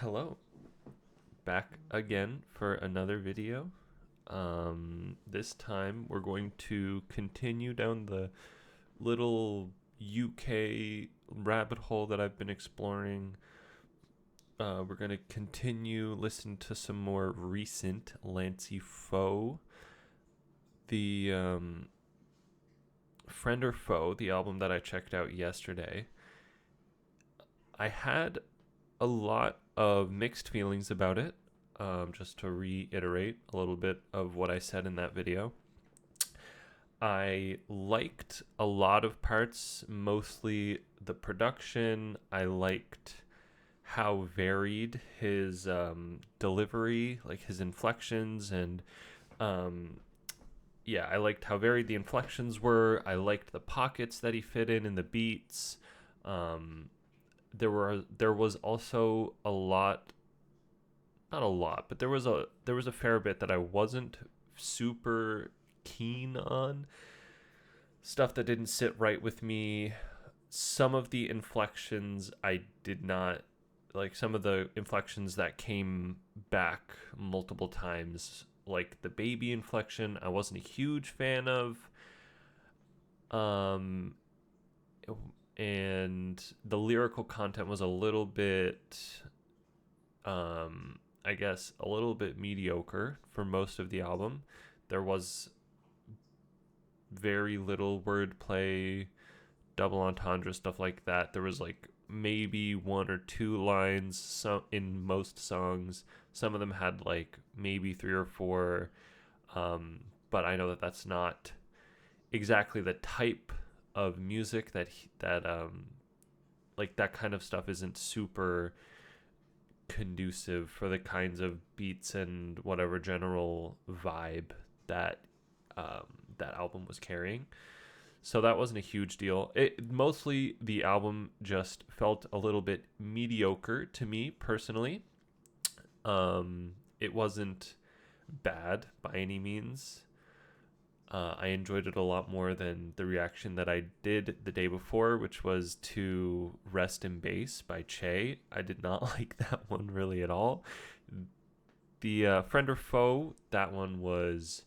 Hello, back again for another video. This time we're going to continue down the little UK rabbit hole that I've been exploring. We're going to continue listen to some more recent Lancey Foux. The Friend or Foe, the album that I checked out yesterday. I had a lot of mixed feelings about it. Just to reiterate a little bit of what I said in that video. I liked a lot of parts, mostly the production. I liked how varied his delivery, like his inflections, and yeah, I liked how varied the inflections were. I liked the pockets that he fit in the beats. Um, there was also a lot, not a lot, but there was a fair bit that I wasn't super keen on. Stuff that didn't sit right with me. Some of the inflections I did not like. Some of the inflections that came back multiple times, like the baby inflection, I wasn't a huge fan of. Um, and the lyrical content was a little bit I guess a little bit mediocre for most of the album. There was very little wordplay, double entendre, stuff like that. There was like maybe one or two lines in most songs. Some of them had like maybe three or four, but I know that that's not exactly the type of music that like that kind of stuff isn't super conducive for the kinds of beats and whatever general vibe that that album was carrying. So that wasn't a huge deal. It mostly the album just felt a little bit mediocre to me personally. It wasn't bad by any means. I enjoyed it a lot more than the reaction that I did the day before, which was to Rest in Bass by Che. I did not like that one really at all. The Friend or Foe, that one was.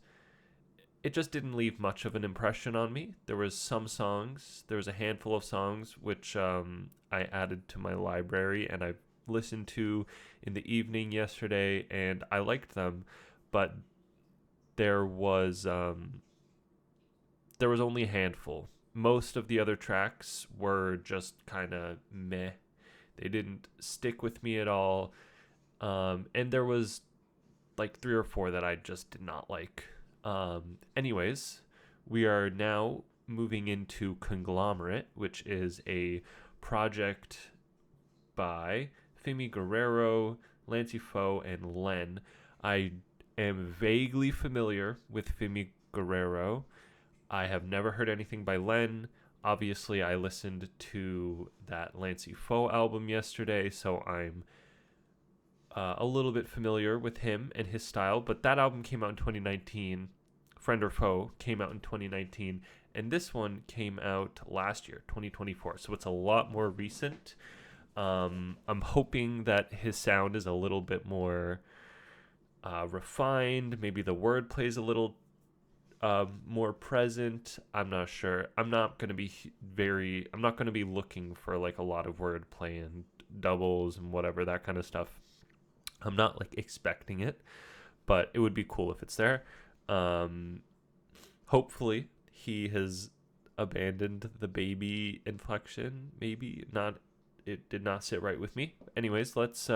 It just didn't leave much of an impression on me. There was some songs, there was a handful of songs which I added to my library and I listened to in the evening yesterday, and I liked them, but there was um, there was only a handful. Most of the other tracks were just kind of meh. They didn't stick with me at all. And there was like three or four that I just did not like. Anyways, we are now moving into Conglomerate, which is a project by Fimiguerrero, Lancey Foux, and Len. I am vaguely familiar with Fimiguerrero. I have never heard anything by Len. Obviously, I listened to that Lancey Foux album yesterday, so I'm a little bit familiar with him and his style. But that album came out in 2019. Friend or Foe came out in 2019. And this one came out last year, 2024. So it's a lot more recent. I'm hoping that his sound is a little bit more refined. Maybe the word plays a little more present. I'm not sure. I'm not going to be I'm not going to be looking for like a lot of wordplay and doubles and whatever, that kind of stuff. I'm not like expecting it, but it would be cool if it's there. Hopefully he has abandoned the baby inflection. Maybe not. It did not sit right with me. Anyways, let's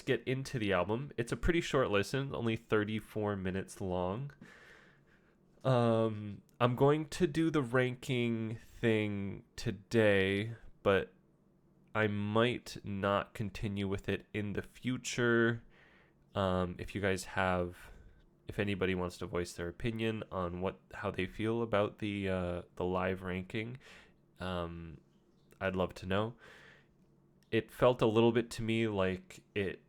get into the album. It's a pretty short listen, only 34 minutes long. I'm going to do the ranking thing today, but I might not continue with it in the future. If you guys if anybody wants to voice their opinion on how they feel about the live ranking, I'd love to know. It felt a little bit to me like it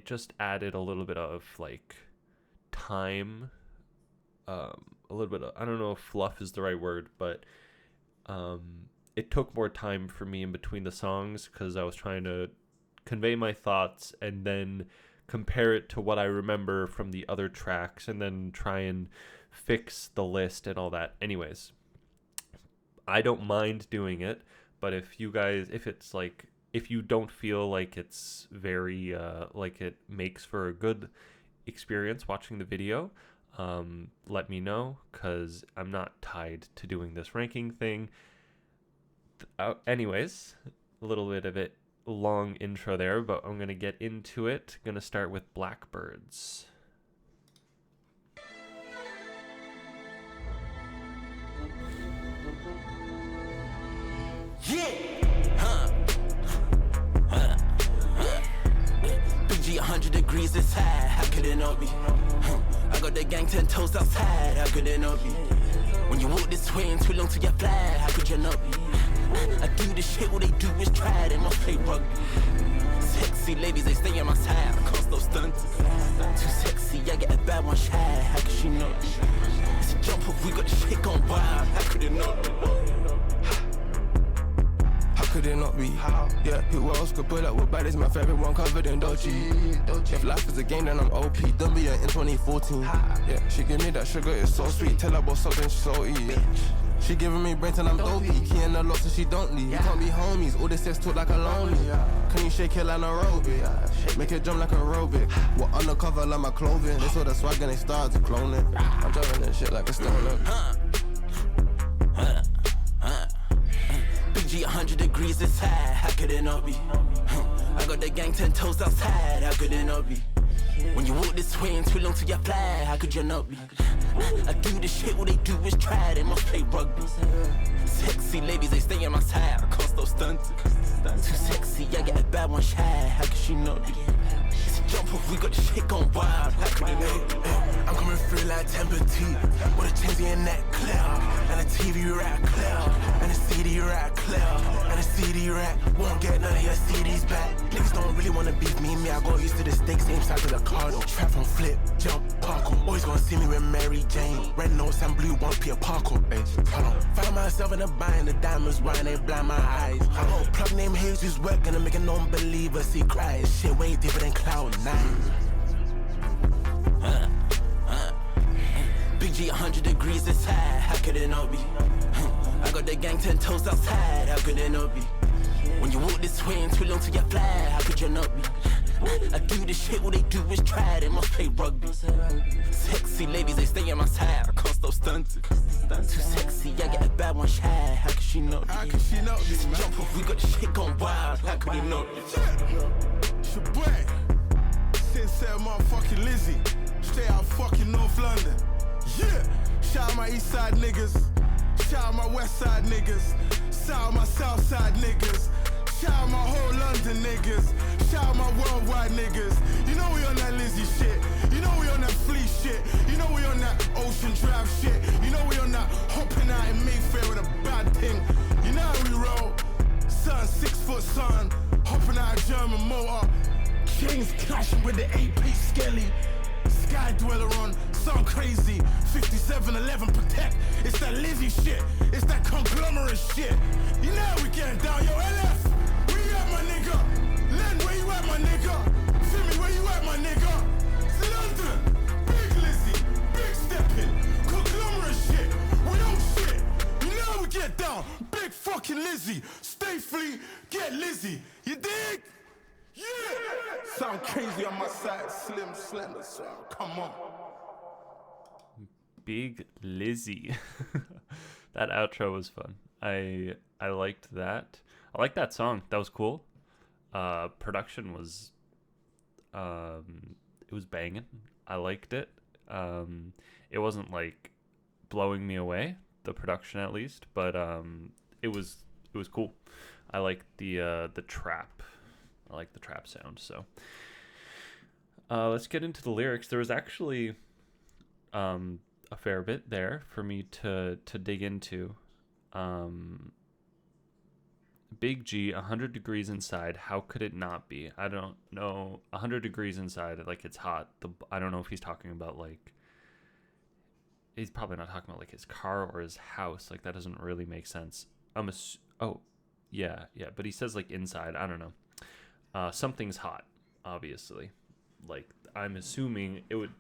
just added a little bit of like time, a little bit of, I don't know if fluff is the right word, but it took more time for me in between the songs because I was trying to convey my thoughts and then compare it to what I remember from the other tracks and then try and fix the list and all that. Anyways, I don't mind doing it, but if you don't feel like it's very like it makes for a good experience watching the video, let me know, because I'm not tied to doing this ranking thing. Anyways, a little bit of it long intro there, but I'm gonna get into it. Gonna start with Blackbirds. Yeah, Big G 100 degrees inside, how could it not be? I got the gang 10 toes outside, how could it not be? When you walk this way and too long to get fly, how could you not be? I do this shit, all they do is try, they must play rugby. Sexy ladies, they stay on my side, I can't stop stunting. Too sexy, I get a bad one shy, how could she not be? It's a jump up, we got the shit gone wild, how could it not be? Could it not be? Yeah, who else could pull up with bad is my favorite one covered in Doji. If life is a game, then I'm OP. Don't be in 2014. Yeah, she give me that sugar, it's so sweet. Tell her what's up, then she so eat. She giving me brains and I'm dopey. Key in the lot so she don't leave. We can't be homies, all this sex talk like a lonely. Can you shake it like an aerobic? Make it jump like a aerobic. What undercover like my clothing? They saw the swag and they started to clone it. I'm driving that shit like a stoner. Big G 100 degrees inside, how could it not be? I got the gang 10 toes outside, how could it not be? When you walk this way and too long to get fly, how could you not be? I do this shit, all they do is try, they must play rugby. Sexy ladies, they stay on my side, I can't stop stunting. Too sexy, I get a bad one shy, how could she not be? It's a jump up, we got the shit gone wild, how could it not be? I'm coming through like temper T, with a chains in that cloud, and a TV right cloud, and a CD right cloud, and a CD right. Won't get none of your CDs back. Niggas don't really wanna beat me, I got used to the stakes, same side to the card. Trap from flip, jump, parkour. Always gonna see me with Mary Jane. Red nose and blue, one Peter Parker. Hold on. Found myself in a bind, the diamonds wine, they blind my eyes. I got a plug named Hayes who's work, gonna make a non-believer see cries. Shit way deeper than Cloud 9. Big G 100 degrees inside, how could it not be? I got the gang 10 toes outside, how could it not be? When you walk this way and too long to get fly, how could you not be? I do this shit, all they do is try, they must play rugby. Sexy ladies, they stay on my side, I can't stop stunting. Too sexy, I get a bad one shy, how could she not be? How could she not be, man? Jump up, we got the shit gone wild, how could it not be? It's your boy, sincere motherfucking Lizzie, straight out fucking North London. Yeah, shout out my east side niggas, shout out my west side niggas, shout out my south side niggas, shout out my whole London niggas, shout out my worldwide niggas. You know we on that Lizzie shit, you know we on that Flea shit, you know we on that Ocean Drive shit, you know we on that hopping out in Mayfair with a bad thing. You know how we roll, son, 6 foot son, hopping out a German motor, chains clashing with the 8-piece skelly. Sky dweller on, sound crazy. 5711 protect. It's that Lizzie shit. It's that conglomerate shit. You know how we getting down, yo. LF, where you at, my nigga? Len, where you at, my nigga? Fimi, where you at, my nigga? It's London. Big Lizzie, big stepping, conglomerate shit. Real shit. You know how we get down. Big fucking Lizzie. Stay free, get Lizzie. You dig? Yeah! Sound crazy on my side, slim, slender, so come on. Big Lizzie. That outro was fun. I liked that. I liked that song. That was cool. Production was it was banging. I liked it. It wasn't like blowing me away, the production at least, but it was cool. I liked the trap. I like the trap sound. So let's get into the lyrics. There was actually a fair bit there for me to dig into. Big G, 100 degrees inside. How could it not be? I don't know. 100 degrees inside, like it's hot. I don't know if he's talking about like. He's probably not talking about like his car or his house. Like that doesn't really make sense. Oh, yeah, yeah. But he says like inside. I don't know. Something's hot, obviously. Like I'm assuming it would.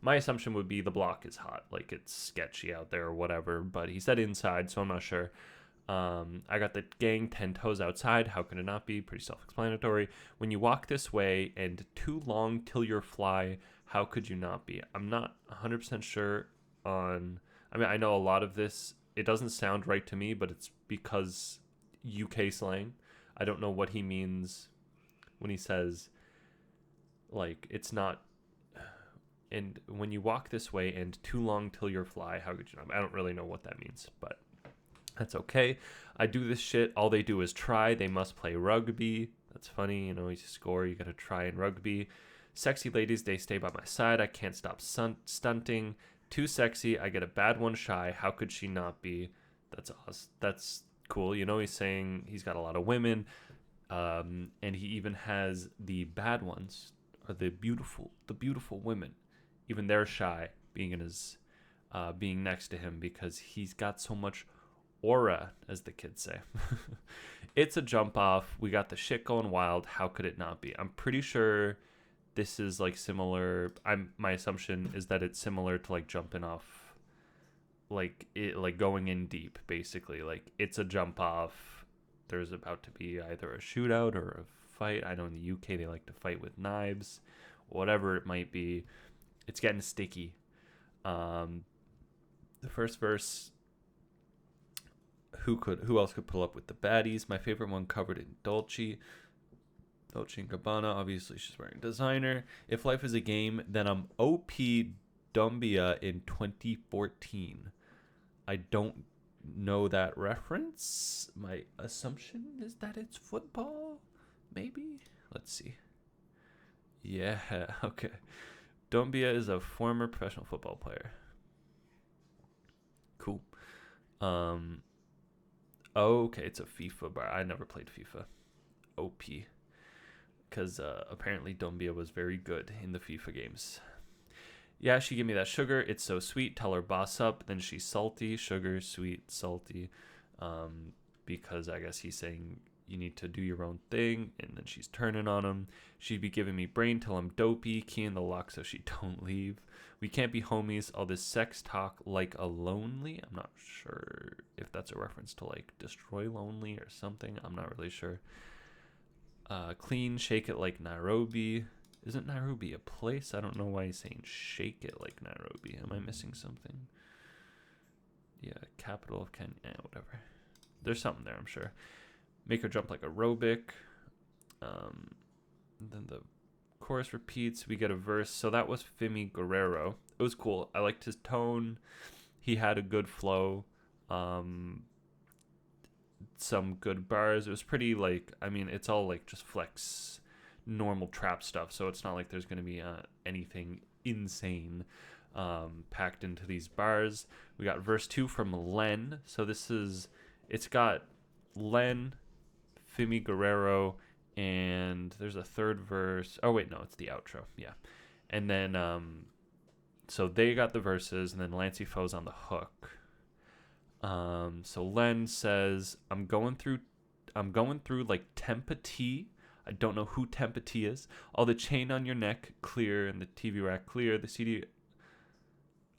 My assumption would be the block is hot, like it's sketchy out there or whatever. But he said inside, so I'm not sure. I got the gang 10 toes outside. How could it not be? Pretty self-explanatory. When you walk this way and too long till you're fly, how could you not be? I'm not 100% sure on. I mean, I know a lot of this. It doesn't sound right to me, but it's because UK slang. I don't know what he means when he says, like, it's not. And when you walk this way and too long till you're fly, how could you not? I don't really know what that means, but that's okay. I do this shit. All they do is try. They must play rugby. That's funny. You know, you score. You got to try in rugby. Sexy ladies, they stay by my side. I can't stop stunting. Too sexy. I get a bad one shy. How could she not be? That's awesome. That's cool. You know, he's saying he's got a lot of women. And he even has the bad ones, or the beautiful women. Even they're shy being in his, being next to him because he's got so much aura, as the kids say. It's a jump off. We got the shit going wild. How could it not be? I'm pretty sure this is like similar. My assumption is that it's similar to like jumping off, like it, like going in deep. Basically, like it's a jump off. There's about to be either a shootout or a fight. I know in the UK they like to fight with knives, whatever it might be. It's getting sticky. The first verse. Who else could pull up with the baddies? My favorite one covered in Dolce & Gabbana. Obviously, she's wearing designer. If life is a game, then I'm OP Dumbia in 2014. I don't know that reference. My assumption is that it's football, maybe? Let's see. Yeah, okay. Dumbia is a former professional football player. Cool. Okay, it's a FIFA bar. I never played FIFA. OP. Because apparently Dumbia was very good in the FIFA games. Yeah, she gave me that sugar. It's so sweet. Tell her boss up. Then she's salty. Sugar, sweet, salty. Because I guess he's saying you need to do your own thing. And then she's turning on him. She'd be giving me brain till I'm dopey. Key in the lock so she don't leave. We can't be homies. All this sex talk like a lonely. I'm not sure if that's a reference to like destroy lonely or something. I'm not really sure. Clean, shake it like Nairobi. Isn't Nairobi a place? I don't know why he's saying shake it like Nairobi. Am I missing something? Yeah, capital of Kenya. Whatever. There's something there, I'm sure. Make her jump like aerobic. Then the chorus repeats. We get a verse. So that was Fimiguerrero. It was cool. I liked his tone. He had a good flow. Some good bars. It was pretty like, I mean, it's all like just flex, normal trap stuff. So it's not like there's going to be anything insane packed into these bars. We got verse 2 from Len. So it's got Len, Fimiguerrero, and there's a third verse. Oh wait, no, it's the outro. Yeah. And then so they got the verses, and then Lancey Foux on the hook. So Len says, I'm going through like Tempati. I don't know who Tempati is. All the chain on your neck clear, and the TV rack clear. The CD.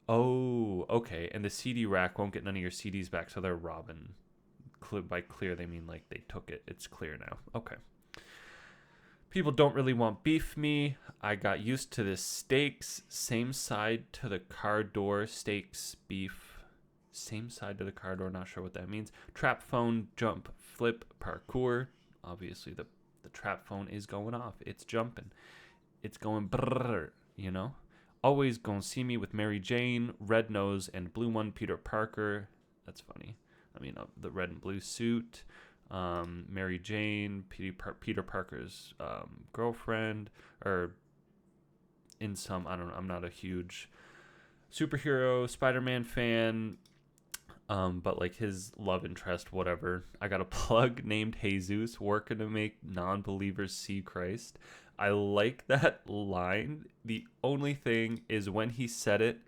Oh, okay. And the CD rack won't get none of your CDs back, so they're robbing. By clear, they mean like they took it. It's clear now. Okay. People don't really want beef me. I got used to the steaks. Same side to the car door. Steaks, beef. Same side to the car door. Not sure what that means. Trap phone, jump, flip, parkour. Obviously, the trap phone is going off. It's jumping. It's going brrr, you know? Always gonna see me with Mary Jane, red nose, and blue one, Peter Parker. That's funny. I mean, the red and blue suit. Mary Jane, Peter Parker's girlfriend, or in some, I don't know, I'm not a huge superhero Spider-Man fan, but like his love interest, whatever. I got a plug named Jesus working to make non-believers see Christ. I like that line. The only thing is when he said it,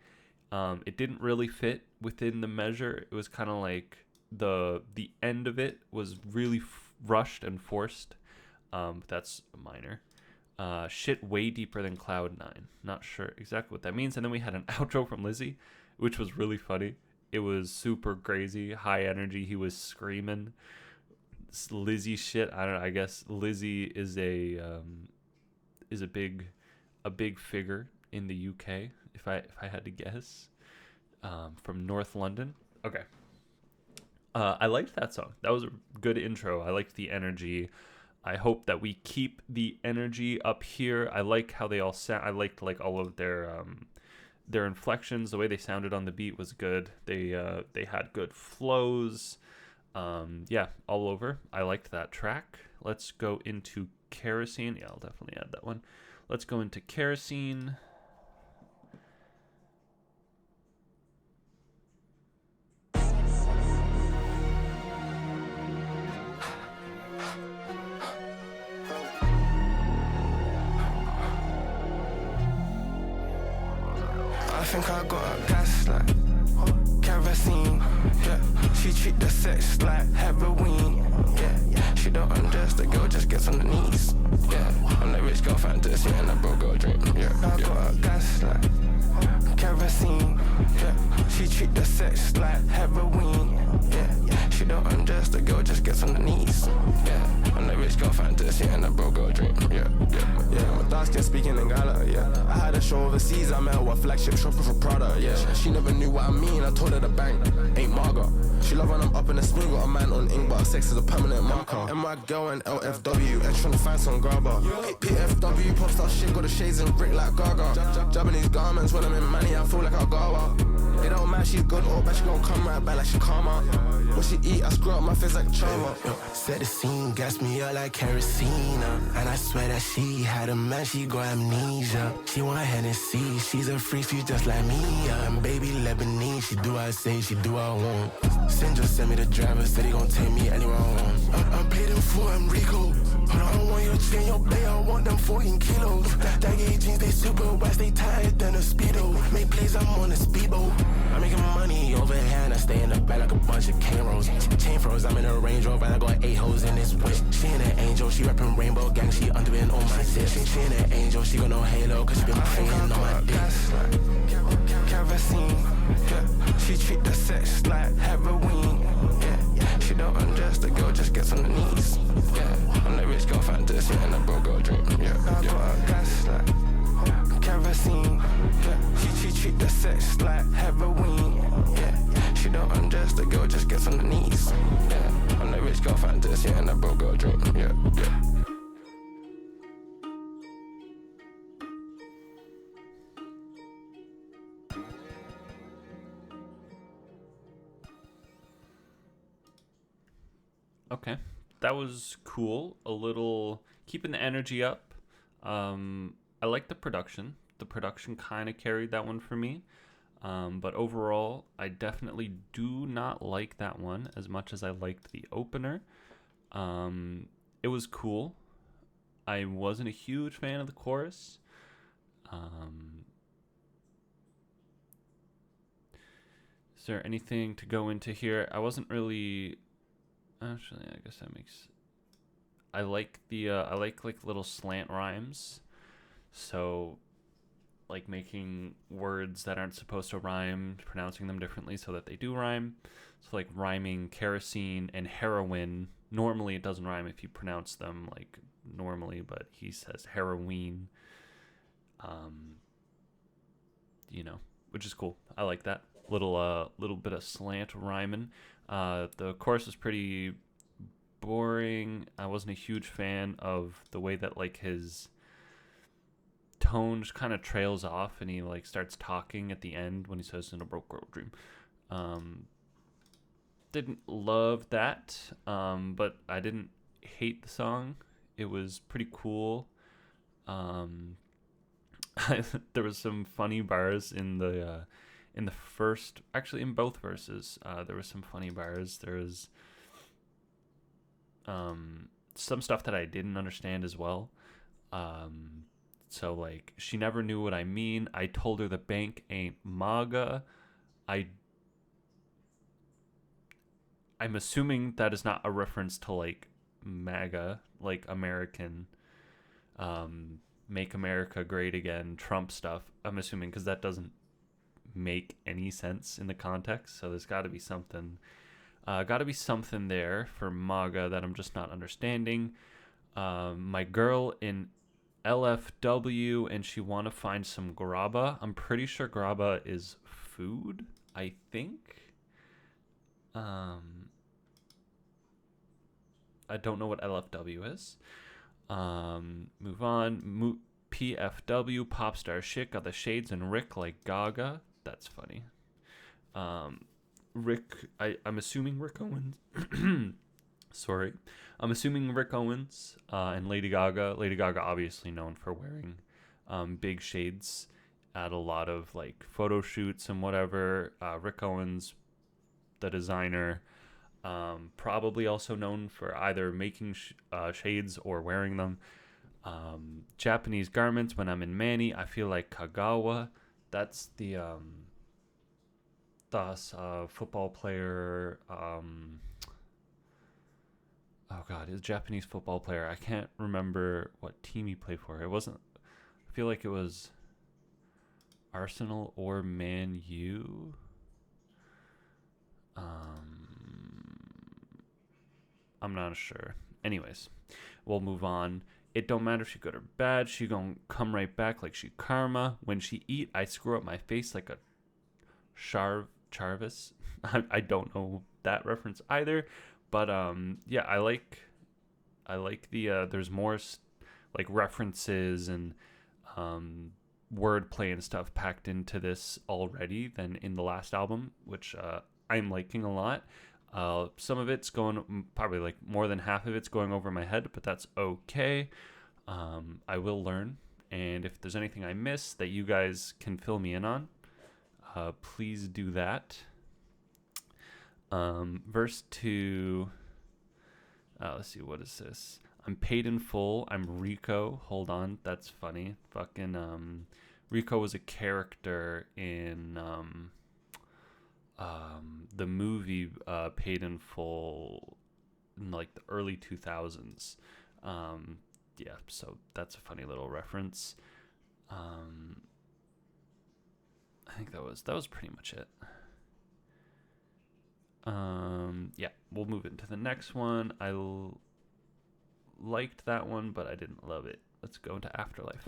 it didn't really fit within the measure. It was kind of like, the end of it was really rushed and forced. But that's minor. Shit way deeper than Cloud9. Not sure exactly what that means. And then we had an outro from Lizzie, which was really funny. It was super crazy, high energy. He was screaming Lizzie shit. I don't know. I guess Lizzie is a big figure in the UK. If I had to guess, from North London. Okay. I liked that song. That was a good intro. I liked the energy. I hope that we keep the energy up here. I like how they all sound. I liked like all of their inflections. The way they sounded on the beat was good. They had good flows. Yeah, all over. I liked that track. Let's go into Kerosene. Yeah, I'll definitely add that one. Let's go into Kerosene. I think I got a gaslight, kerosene, yeah. She treat the sex like heroin, yeah. She don't undress, the girl just gets on the knees, yeah. I'm the rich girl fantasy and the broke girl dream, yeah. I got a gaslight, kerosene, yeah. She treat the sex like heroin, yeah. She don't undress, the girl just gets on the knees, yeah. I'm the rich girl fantasy and the broke girl dream, yeah. My dark skin speaking in Gala, yeah. I had a show overseas, I met her at flagship shopping for Prada, yeah. She never knew what I mean, I told her the bank ain't Margot. She love when I'm up in the swing, got a man on ink, but sex is a permanent marker. And my girl and LFW, and trying to find some grabber. PFW, pop star shit, got the shades and brick like Gaga. Japanese garments, when I'm in money, I feel like I Gawa. It don't matter, she's good or bad, she gon' come right back like she karma. What she eat, I screw up my face like a charmer. Set the scene, gas me up like kerosene, and I swear that she had a man, she got amnesia. She want Hennessy, she's a freak, she just like me, and baby Lebanese, she do what I say, she do what I want. Send me the driver, said he gon' take me anywhere I want. I'm paid in full, I'm Rico. Hold on, I don't want your chain, your bay, I want them 14 kilos. That gay jeans, they super west, they tired than a speedo. Make plays, I'm on a speedboat. I'm making money over here, and I stay in the back like a bunch of cane rolls. Chain froze, I'm in a Range Rover, and I got 8 hoes in this wish. She ain't an angel, she rapping Rainbow Gang, she underbeen on my shit. She ain't an angel, she got no halo, cause she been praying on my dick. Kerosene, yeah. She treat the sex like heroin, yeah. She don't undress, the girl just gets on the knees, yeah. I'm the rich girl fantasy and the broke girl dream, yeah. I got a gaslight, kerosene, yeah. She treat the sex like heroin, yeah. She don't undress, the girl just gets on the knees, yeah. I'm the rich girl fantasy and the broke girl dream, yeah. Okay, that was cool. A little keeping the energy up. I like the production. The production kind of carried that one for me. But overall, I definitely do not like that one as much as I liked the opener. It was cool. I wasn't a huge fan of the chorus. Is there anything to go into here? I wasn't really... Actually, I guess that makes... I like the I like little slant rhymes. So like making words that aren't supposed to rhyme, pronouncing them differently so that they do rhyme. So like rhyming kerosene and heroin. Normally it doesn't rhyme if you pronounce them like normally, but he says heroin. You know, which is cool. I like that. Little bit of slant rhyming. The chorus was pretty boring. I wasn't a huge fan of the way that like his tone just kind of trails off and he like starts talking at the end when he says in a broke girl dream. Didn't love that, but I didn't hate the song. It was pretty cool. There was some funny bars in the first, actually in both verses. There was some funny bars. There was some stuff that I didn't understand as well. So like, she never knew what I mean. I told her the bank ain't MAGA. I'm assuming that is not a reference to like MAGA, like American, make America great again, Trump stuff. I'm assuming, because that doesn't make any sense in the context. So there's got to be something there for MAGA that I'm just not understanding. My girl in LFW, and she want to find some grabba. I'm pretty sure grabba is food, I think. I don't know what LFW is. Move on. PFW, Popstar Shit, got the shades and Rick like Gaga. That's funny. Rick, I'm assuming Rick Owens. Sorry. I'm assuming Rick Owens and Lady Gaga. Lady Gaga obviously known for wearing big shades at a lot of like photo shoots and whatever. Rick Owens, the designer, probably also known for either making shades or wearing them. Japanese garments, when I'm in Manny, I feel like Kagawa. That's the football player. Oh God, his Japanese football player. I can't remember what team he played for. It wasn't. I feel like it was Arsenal or Man U. I'm not sure. Anyways, we'll move on. It don't matter if she good or bad. She gonna come right back like she karma. When she eat, I screw up my face like a Charvis. I don't know that reference either. But yeah, I like the there's more like references and wordplay and stuff packed into this already than in the last album, which I'm liking a lot. Some of it's going, probably like more than half of it's going over my head, but that's okay. I will learn, and if there's anything I miss that you guys can fill me in on, please do that. Verse 2. Let's see, what is this? I'm paid in full. I'm Rico. Hold on, that's funny. Fucking Rico was a character in the movie Paid in Full in like the early 2000s. Yeah, so that's a funny little reference. I think that was pretty much it. Yeah, we'll move into the next one. I liked that one, but I didn't love it. Let's go into Afterlife.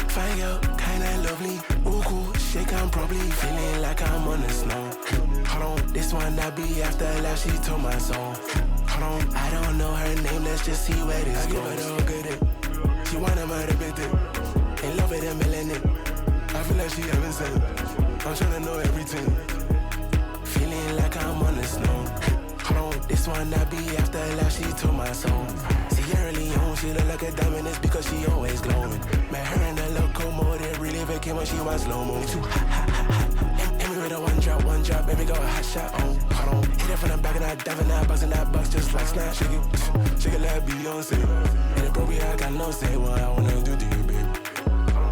Find out, kinda lovely. Ooh, cool, shake, I'm probably feeling like I'm on the snow. Hold on, this one I be after life, she told my soul. Hold on, I don't know her name, let's just see where this goes. I give her the good it. She wanna murder bit it. In love with a melanin. I feel like she heaven sent. I'm tryna know everything. Feeling like I'm on the snow. Hold on, this one I be after life, she told my soul. Sierra Leone, she look like a diamond, it's because she always glowing. Met her in the locomotive, really became when she was slow-mo. Too hot. Hit me with a one drop, baby, go a hot shot on. Hold on, hit it from the back and I dive in that box, and that box just like snap. Shake it like Beyonce. In the probably I got no say what I wanna do to you, babe.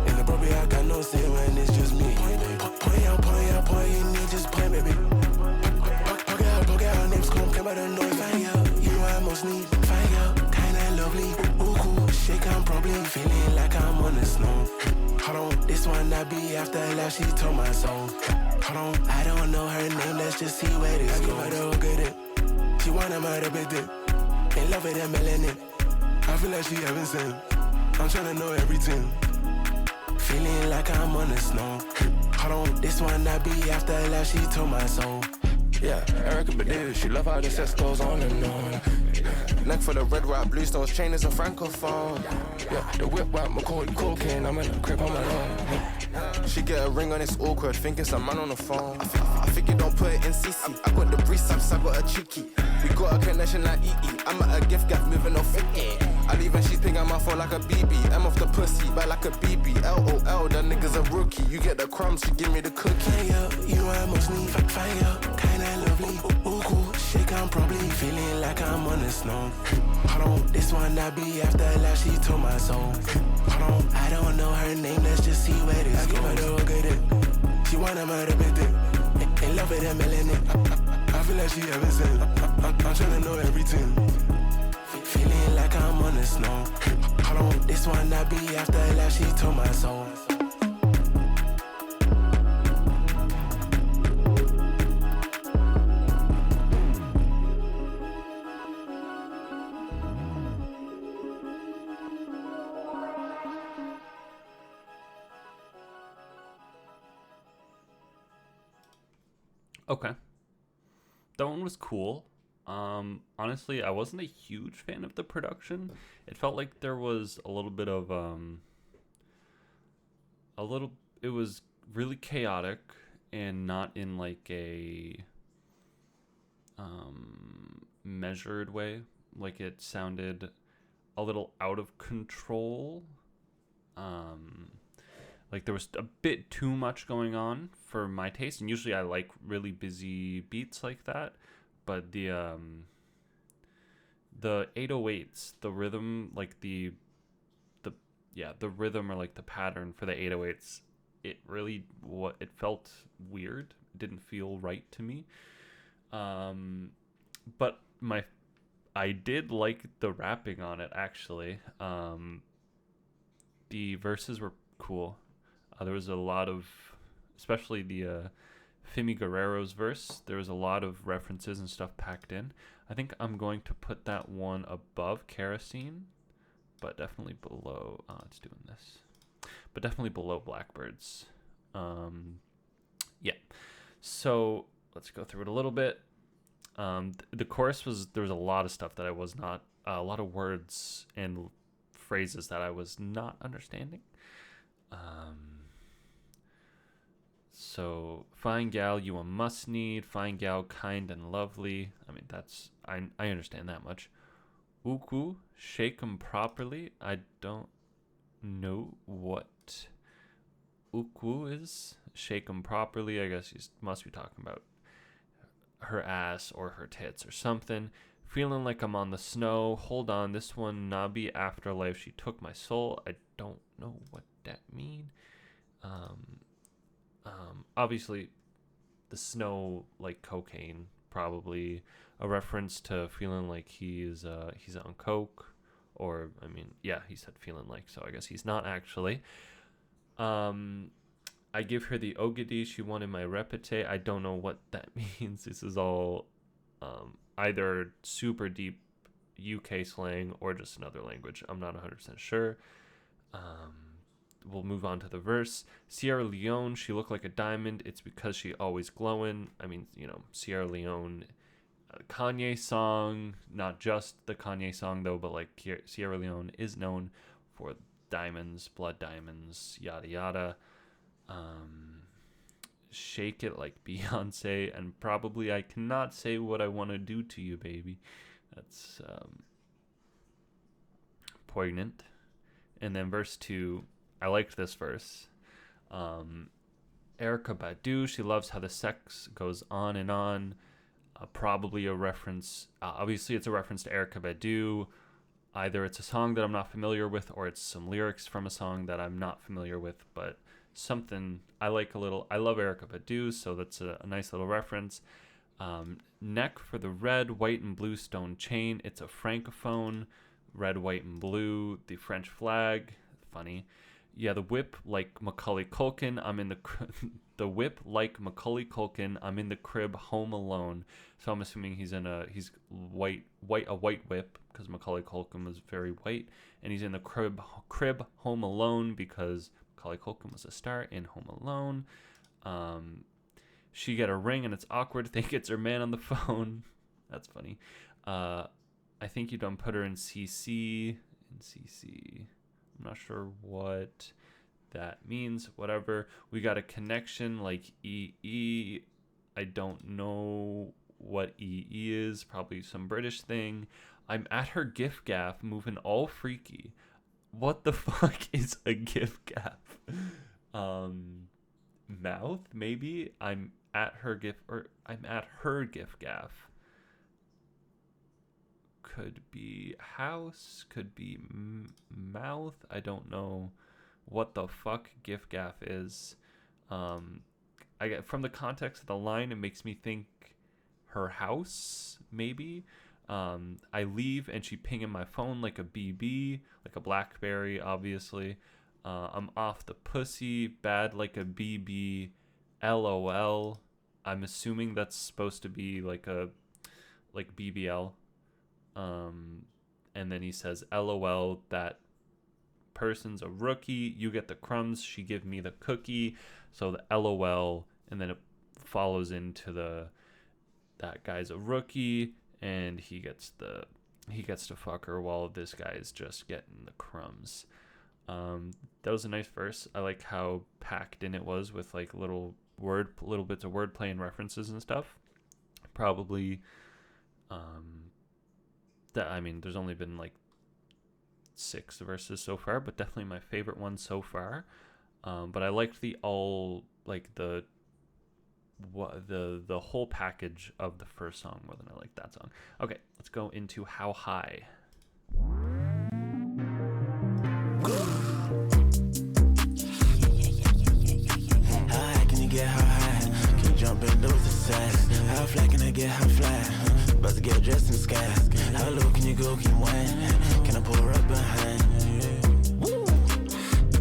In the probably I got no say when it's just me, baby. Point, you need just point, baby. Poke out, names come by the noise. Find out, you know I most need. Find out, kinda lovely. Ooh, cool, shake, I'm probably feeling like I'm on the snow. Hold on, this one I be after life, she told my soul. Hold on, I don't know her name, let's just see where this goes. I give her the good it. She wanna murder bit it. In love with a melanin. I feel like she heaven sent. I'm tryna know everything. Feeling like I'm on the snow. Hold on, this one I be after life, she told my soul. Yeah, Erica Badu, she love how the sex goes on and on. Neck for the red, white, blue stones, chain is a francophone. Yeah, the whip, white, Macaulay Culkin, I'm in the crib on my own. She get a ring on, it's awkward, thinking some man on the phone. I think you don't put it in CC. I got the breeze, I got a cheeky. We got a connection like EE. I'm at a gift gap, moving off 50. I leave and she's ping on my phone like a BB. I'm off the pussy, back like a BB. LOL, that nigga's a rookie. You get the crumbs, she give me the cookie. Fire, you are mostly fire, kinda lovely. Ooh, cool, shake, I'm probably feeling like I'm on the snow. Hold on, this one I be after life, she told my soul. Hold on, I don't know her name, let's just see where this goes. I give her the good it. She wanna murder bit it. In love with that melanin. I feel like she heaven sent. I'm trying to know everything. Feeling like I'm on the snow. Hold on, this one I be after life, she told my soul. Okay. That one was cool. Honestly, I wasn't a huge fan of the production. It felt like there was a little bit of it was really chaotic and not in like a measured way. Like it sounded a little out of control. Like there was a bit too much going on for my taste, and usually I like really busy beats like that. But the 808s, the rhythm, like the rhythm or like the pattern for the 808s, it felt weird. It didn't feel right to me. But I did like the rapping on it actually. The verses were cool. There was a lot of, especially the Fimiguerrero's verse, there was a lot of references and stuff packed in. I think I'm going to put that one above Kerosene, but definitely below, it's doing this, but definitely below Blackbirds. Yeah. So let's go through it a little bit. The chorus there was a lot of stuff that I was not, a lot of words and phrases that I was not understanding. So, fine gal, you a must need. Fine gal, kind and lovely. I mean, I understand that much. Uku, shake 'em properly. I don't know what uku is. Shake 'em properly. I guess he must be talking about her ass or her tits or something. Feeling like I'm on the snow. Hold on, this one, Nabi Afterlife. She took my soul. I don't know what that mean. Obviously, the snow, like cocaine, probably a reference to feeling like he's on coke, or I mean, yeah, he said feeling like, so I guess he's not actually. I give her the ogidi. She wanted my repete. I don't know what that means. This is all either super deep UK slang or just another language. I'm not 100% sure. We'll move on to the verse. Sierra Leone, she looked like a diamond. It's because she always glowing. I mean, Sierra Leone, Kanye song, not just the Kanye song though, but like Sierra Leone is known for diamonds, blood diamonds, yada yada. Shake it like Beyonce, and probably I cannot say what I want to do to you, baby. That's poignant. And then verse 2, I liked this verse. Erykah Badu, she loves how the sex goes on and on. Probably a reference. Obviously, it's a reference to Erykah Badu. Either it's a song that I'm not familiar with, or it's some lyrics from a song that I'm not familiar with, but something I like a little. I love Erykah Badu, so that's a nice little reference. Neck for the red, white, and blue stone chain. It's a francophone. Red, white, and blue. The French flag. Funny. Yeah, the whip like Macaulay Culkin. I'm in the whip like Macaulay Culkin. I'm in the crib home alone. So I'm assuming he's a white whip because Macaulay Culkin was very white, and he's in the crib home alone because Macaulay Culkin was a star in Home Alone. She get a ring and it's awkward. Think it's her man on the phone. That's funny. I think you done put her in CC. I'm not sure what that means. Whatever. We got a connection like EE. I don't know what EE is, probably some British thing. I'm at her gift gaff, moving all freaky. What the fuck is a gift gaff? Mouth, maybe? I'm at her gift gaff. Could be house, could be mouth. I don't know what the fuck gift gaff is. I get from the context of the line, it makes me think her house, maybe. I leave and she pinging my phone like a BB, like a BlackBerry, obviously. I'm off the pussy, bad like a BB, LOL. I'm assuming that's supposed to be like BBL. And then he says, LOL, that person's a rookie. You get the crumbs, she give me the cookie. So the LOL, and then it follows into that guy's a rookie, and he gets to fuck her while this guy is just getting the crumbs. That was a nice verse. I like how packed in it was with like little bits of wordplay and references and stuff. Probably, there's only been like 6 verses so far, but definitely my favorite one so far. But I liked the whole package of the first song more than I liked that song. Okay, let's go into How High. Get how high, can you jump in those sides? How fly can I get how fly? About to get dressed in skies. How low can you go, can you whine? Can I pull her up behind? Woo.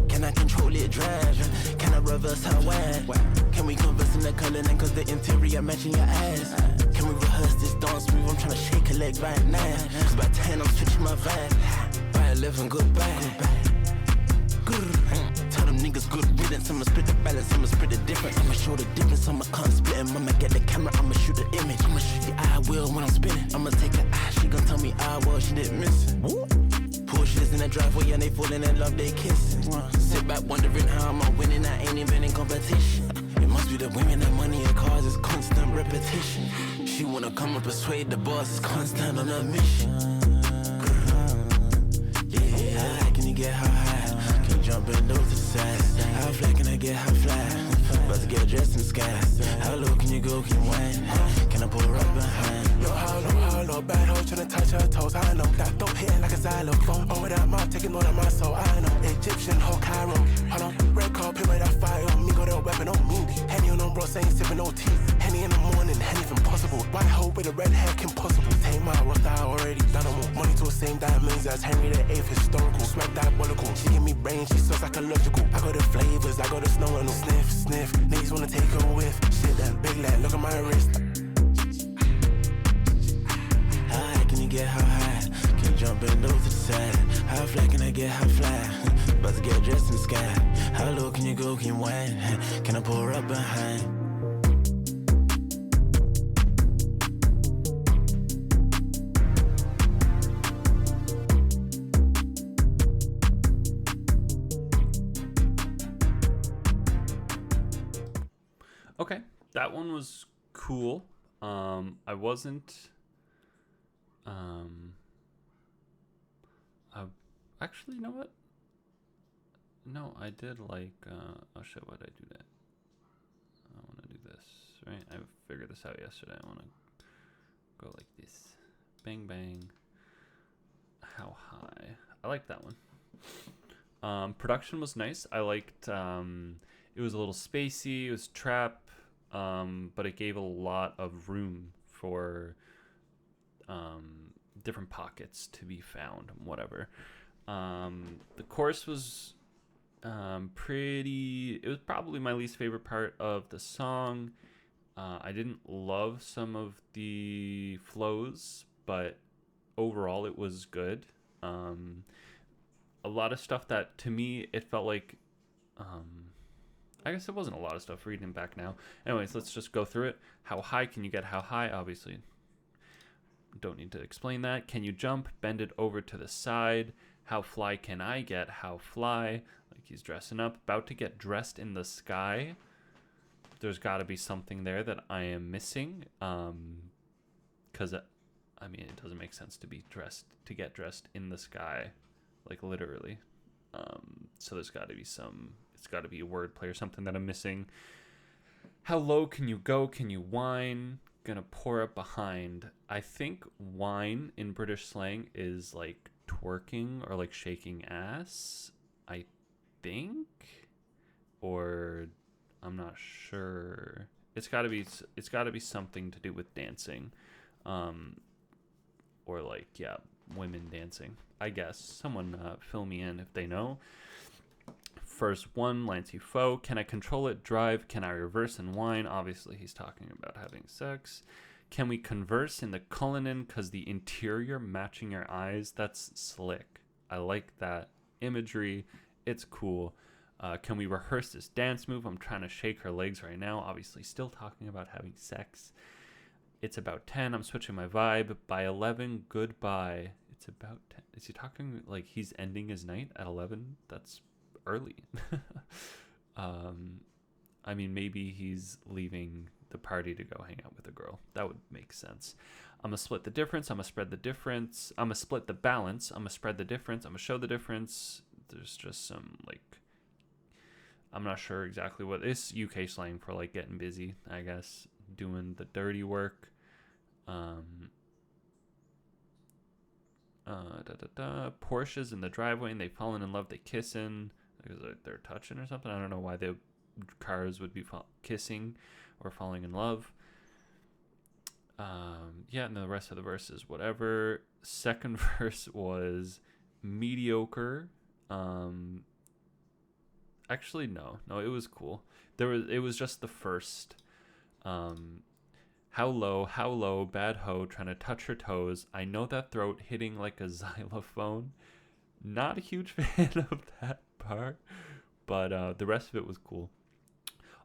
Can I control it, drive? Can I reverse how wide? Can we converse in the color then cause the interior matching your eyes? Can we rehearse this dance move? I'm trying to shake a leg right now. Cause by 10 I'm switching my vibe. By 11 goodbye. Tell them niggas good riddance. I'ma split the balance, I'ma split the difference. I'ma show the difference, I'ma can't split him. I'ma get the camera, I'ma shoot the image. I'ma shoot the eye wheel when I'm spinning. I'ma take her eye, she gon' tell me well, she didn't miss it. Porsches in the driveway and they falling in love, they kissing. Sit back wondering how am I winning, I ain't even in competition. It must be the women, the money, and cars, it's constant repetition. She wanna come and persuade the boss, it's constant on a mission. Yeah, how can you get how high? Jump in those sides. How fly can I get how fly? About to get dressed in skies. How low can you go, can you whine? Can I pull her up behind? Low, bad hoe tryna touch her toes. I know that dope hitting like a xylophone. Over that mouth, taking all of my soul. I know Egyptian hoe Cairo. Hold on, red carpet with that fire on me. Got a weapon on me. Henny on them bros, ain't sipping no tea. Henny in the morning, Henny if impossible. White hoe with a red hair, impossible. Take my rough I already done them all. Money to the same diamonds as Henry the 8th, historical. Smack diabolical. She give me brain, she so psychological. I got the flavors, I got the snow and no sniff. Niggas wanna take a whiff. Shit that big lad, look at my wrist. How high can you get how high? Can you jump in those to the side? How fly can I get how fly? About to get dressed in sky. How low can you go, can you whine? Can I pull her up behind? Okay, that one was cool. I wasn't. Actually, you know what? No, I did like. Oh shit! Why did I do that? I want to do this, right? I figured this out yesterday. I want to go like this. Bang bang. How high? I like that one. Production was nice. I liked. It was a little spacey. It was trap, but it gave a lot of room for different pockets to be found. Whatever. The chorus was pretty. It was probably my least favorite part of the song. I didn't love some of the flows, but overall it was good. A lot of stuff that to me it felt like. I guess it wasn't a lot of stuff reading back now. Anyways, let's just go through it. How high can you get how high? Obviously, don't need to explain that. Can you jump? Bend it over to the side. How fly can I get? How fly? Like he's dressing up, about to get dressed in the sky. There's got to be something there that I am missing. because I mean, it doesn't make sense to get dressed in the sky, like literally. So there's got to be it's got to be a wordplay or something that I'm missing. How low can you go? Can you whine? Gonna pour up behind. I think whine in British slang is like twerking or like shaking ass, I think, or I'm not sure. It's got to be something to do with dancing, or like, yeah, women dancing, I guess. Someone fill me in if they know. First one, Lancey Foux. Can I control it? Drive. Can I reverse and whine? Obviously, he's talking about having sex. Can we converse in the Cullinan? Because the interior matching your eyes, that's slick. I like that imagery. It's cool. Can we rehearse this dance move? I'm trying to shake her legs right now. Obviously, still talking about having sex. It's about 10. I'm switching my vibe. By 11, goodbye. It's about 10. Is he talking like he's ending his night at 11? That's early. I mean, maybe he's leaving the party to go hang out with a girl. That would make sense. I'm gonna split the difference. I'm gonna spread the difference. I'm gonna split the balance. I'm gonna spread the difference. I'm gonna show the difference. There's just some like, I'm not sure exactly what it's UK slang for like getting busy, I guess, doing the dirty work. Porsches in the driveway and they fallen in love. They kissing. They're touching or something. I don't know why the cars would be kissing or falling in love. Yeah, and the rest of the verses, whatever. Second verse was mediocre. Actually, no, it was cool. It was just the first. How low, bad hoe, trying to touch her toes. I know that throat hitting like a xylophone. Not a huge fan of that part, but the rest of it was cool.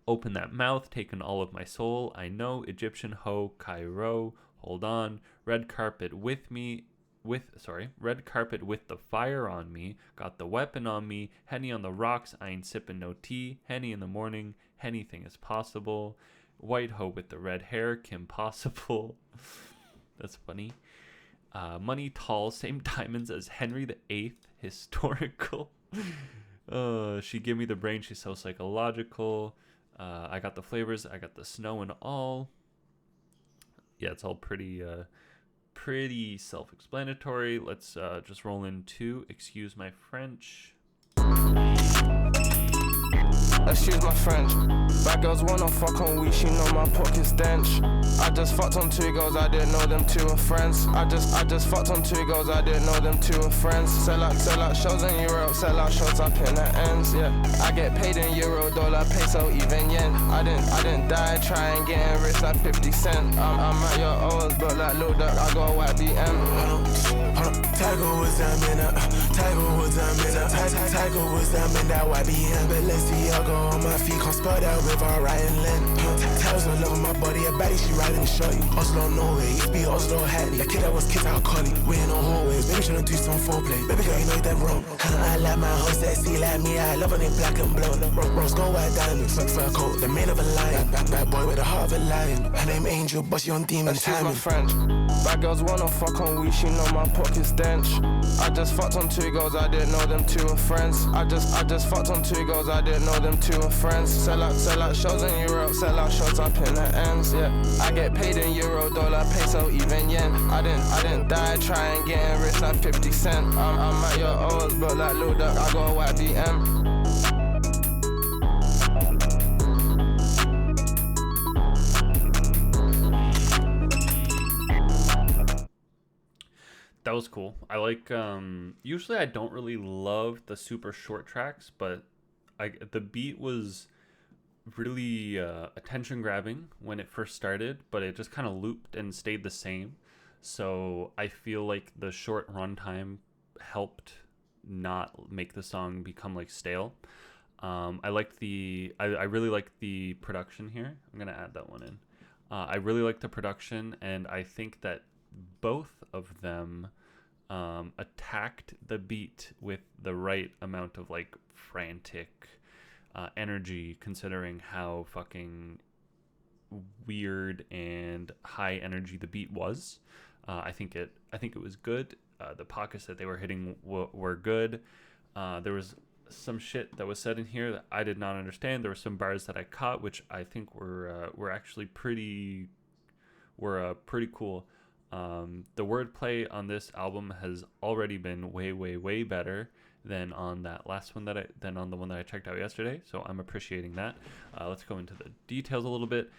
Open that mouth, taking all of my soul. I know, Egyptian hoe, Cairo. Hold on, red carpet with the fire on me. Got the weapon on me. Henny on the rocks, I ain't sipping no tea. Henny in the morning, anything is possible. White hoe with the red hair, Kim Possible. That's funny. Money tall, same diamonds as Henry VIII, historical. She give me the brain, she's so psychological. I got the flavors, I got the snow and all. Yeah, it's all pretty self-explanatory. Let's just roll into Excuse My French. Excuse my French. Bad girls wanna fuck on weed, she know my pocket's dench. I just fucked on 2 girls, I didn't know them 2 were friends. I just fucked on 2 girls, I didn't know them 2 were friends. Sell out shows in Europe, sell out shows up in the ends. Yeah, I get paid in euro, dollar, peso, even yen. I didn't die trying getting rich like 50 cent. I'm at your O's, but like Lil Duck, I got a white BM. Hold on, Tiger was down in that white BM. But let's see, I'll go on my feet, can't spell that with our right and left. Towers on love on my body, a baddie, she riding the shorty. Oslo, Norway, used to be Oslo, Hatley. That kid that was kicked out collie. We in the hallways, maybe tryna do some foreplay. Baby girl, you know that wrong. I like my hoes sexy like me, I love when they black and blue. Rose gold white diamonds, fur coat, the mane of a lion. Bad boy with the heart of a lion. Her name Angel, but she on demon timing. Excuse my French. Bad girls wanna fuck on weed, she know my pocket's dench. I just fucked on 2 girls, I didn't know them 2 were friends. I just fucked on 2 girls, I didn't know them 2 were friends. Sell out shows in Europe, sell out shows up in the ends. Yeah, I get paid in euro, dollar, peso, even yen. I didn't die trying getting rich like 50 cent. I'm at your O's, but like Lil Duck, I got a white BM. That was cool. I like, usually I don't really love the super short tracks, but the beat was really attention grabbing when it first started, but it just kind of looped and stayed the same. So I feel like the short runtime helped not make the song become like stale. I really liked the production here. I'm gonna add that one in. I really like the production, and I think that both of them attacked the beat with the right amount of like frantic energy, considering how fucking weird and high energy the beat was. I think it was good. The pockets that they were hitting were good. There was some shit that was said in here that I did not understand. There were some bars that I caught, which I think were actually pretty cool. The wordplay on this album has already been way better than on that last one than on the one that I checked out yesterday. So I'm appreciating that. Let's go into the details a little bit.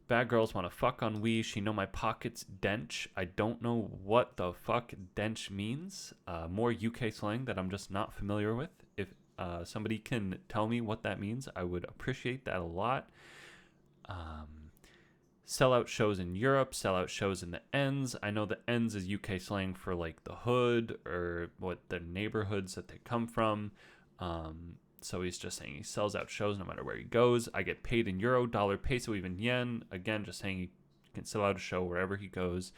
Bad girls want to fuck on we. She know my pockets dench. I don't know what the fuck dench means. More UK slang that I'm just not familiar with. If somebody can tell me what that means, I would appreciate that a lot. Sellout shows in Europe, sellout shows in the ends. I know the ends is UK slang for like the hood or what the neighborhoods that they come from. So he's just saying he sells out shows no matter where he goes. I get paid in euro, dollar, peso, even yen. Again, just saying he can sell out a show wherever he goes.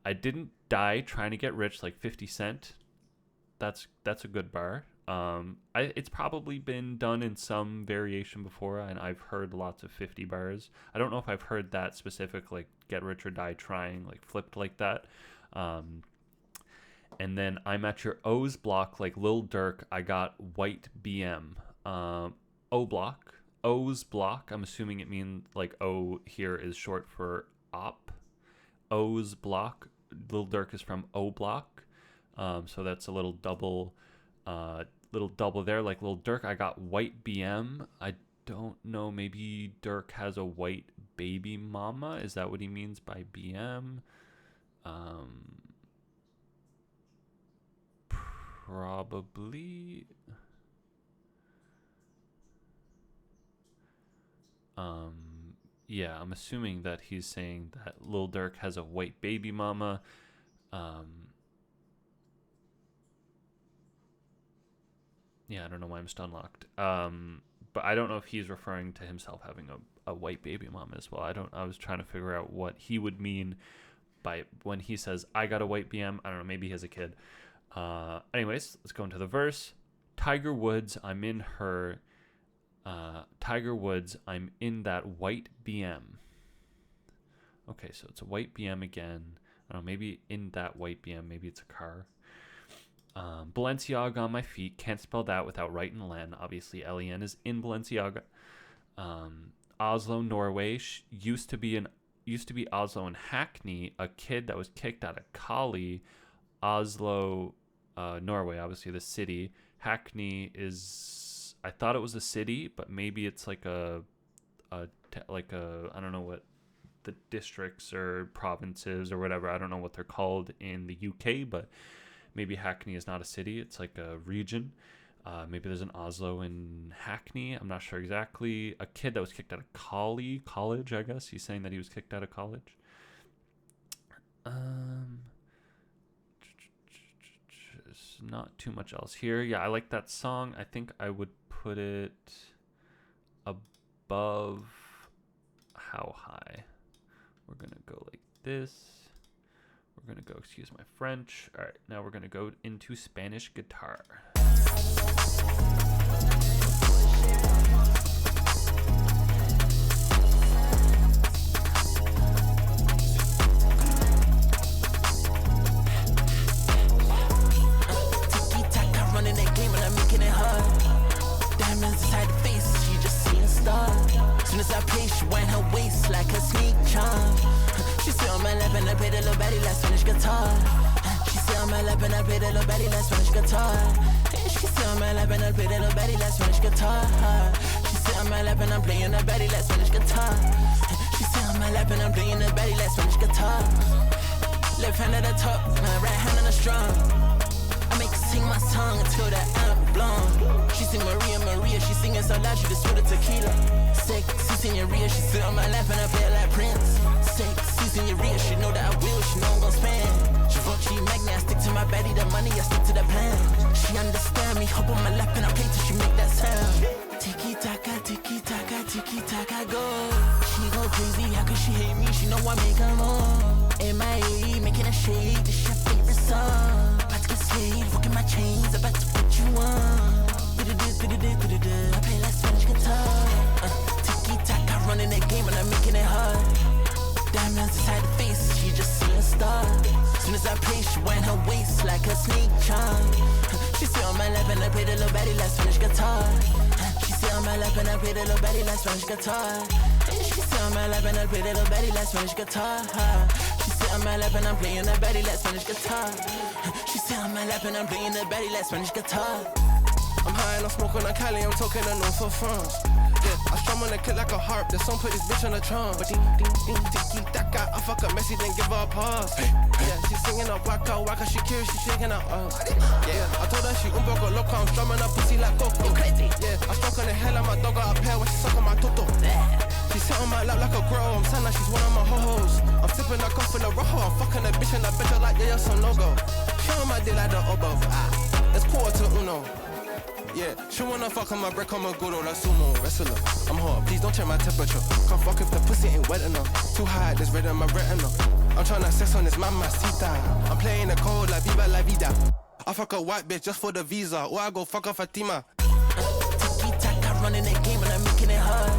I didn't die trying to get rich like 50 Cent. That's a good bar. It's probably been done in some variation before, and I've heard lots of 50 bars. I don't know if I've heard that specific, like get rich or die trying, like flipped like that. And then I'm at your O's block like Lil Durk. I got white BM. O block. O's block. I'm assuming it means like O here is short for op. O's block. Lil Durk is from O block. So that's a little double there. Like Lil Durk, I got white BM. I don't know. Maybe Durk has a white baby mama. Is that what he means by BM? Probably. Yeah, I'm assuming that he's saying that Lil Durk has a white baby mama. Yeah, I don't know why I'm stun locked. But I don't know if he's referring to himself having a white baby mama as well. I was trying to figure out what he would mean by when he says I got a white BM. I don't know, maybe he has a kid. Anyways, let's go into the verse. Tiger Woods, I'm in her. Tiger Woods, I'm in that white BM. Okay, so it's a white BM again. I don't know, maybe in that white BM, maybe it's a car. Balenciaga on my feet, can't spell that without writing Len. Obviously, L-E-N is in Balenciaga. Oslo, Norway, used to be Oslo and Hackney, a kid that was kicked out of Cali. Oslo, Norway, obviously the city. Hackney is, I thought it was a city, but maybe it's like a I don't know what the districts or provinces or whatever. I don't know what they're called in the UK, but maybe Hackney is not a city. It's like a region. Maybe there's an Oslo in Hackney. I'm not sure exactly. A kid that was kicked out of college, I guess. He's saying that he was kicked out of college. There's not too much else here. Yeah, I like that song. I think I would put it above how high. We're going to go like this. We're going to go, excuse my French. All right, now we're going to go into Spanish guitar. Tiki-taka running that game and I'm making it hard. Diamonds inside the face, she just seeing stars. Soon as I play, she wind her waist like a sneak charm. She sit on my lap and I play the little baddie like Spanish guitar. She sit on my lap and I play the little baddie like Spanish guitar. She sit on my lap and I play the little baddie like Spanish guitar. She sit on my lap and I'm playing the baddie like Spanish guitar. She sit on my lap and I'm playing the baddie like Spanish guitar. Left hand at the top, my right hand on the strum. I make her sing my song until the amp blown. She sing Maria, Maria, she singing so loud she just swore the tequila. Sexy senorita, she sit on my lap and I play like Prince. Sexy senorita, she know that I will, she know I'm gon' spend. She fuck, she magnet, I stick to my baddie, the money, I stick to the plan. She understand me, hop on my lap and I play till she make that sound. Tiki-taka, tiki-taka, tiki-taka, go. She go crazy, how could she hate me? She know I make her more. M.I.A. making a shade, this your favorite song. About to get slayed, rocking my chains, about to put you on. I play like Spanish guitar. Tiki-taka, running that game and I'm making it hard. like a sneak charm. She sit on my lap and I play the little baddie like Spanish guitar. She sit on my lap and I play the little baddie like Spanish guitar. She sit on my lap and I play the little baddie like Spanish guitar. She sit on my lap and I'm playing the baddie like Spanish guitar. She sit on my lap and I'm playing the baddie like Spanish guitar. I'm high and I'm smoking on Cali, I'm talking to no for France. Yeah, I strum on the kick like a harp, the song put this bitch on the trunk. But ding, ding, ding, tiki taka, I fuck up Messi, then give her a pass. Yeah, she singing a waka, she curious, she shaking her ass. Yeah, I told her she un poco loca, I'm strumming her pussy like Coco. Crazy. Yeah, I stuck on the hell of my dog, got a pair when she suck on my toto. She sit on my lap like a girl, I'm saying like she's one of my ho-hos. I'm sipping that cough in the rojo, I'm fucking a bitch and I bet you like yeah, so no go. She on my dick like the oboe, it's quarter to uno. Yeah, she wanna fuck on my brick, I'm a good old like sumo wrestler. I'm hot, please don't check my temperature. Can't fuck if the pussy ain't wet enough. Too high, this red in my retina. I'm tryna sex on this mamacita. I'm playing the code like Viva La Vida. I fuck a white bitch just for the visa, or I go fuck a Fatima. Tiki-taka, running that game and I'm making it hard.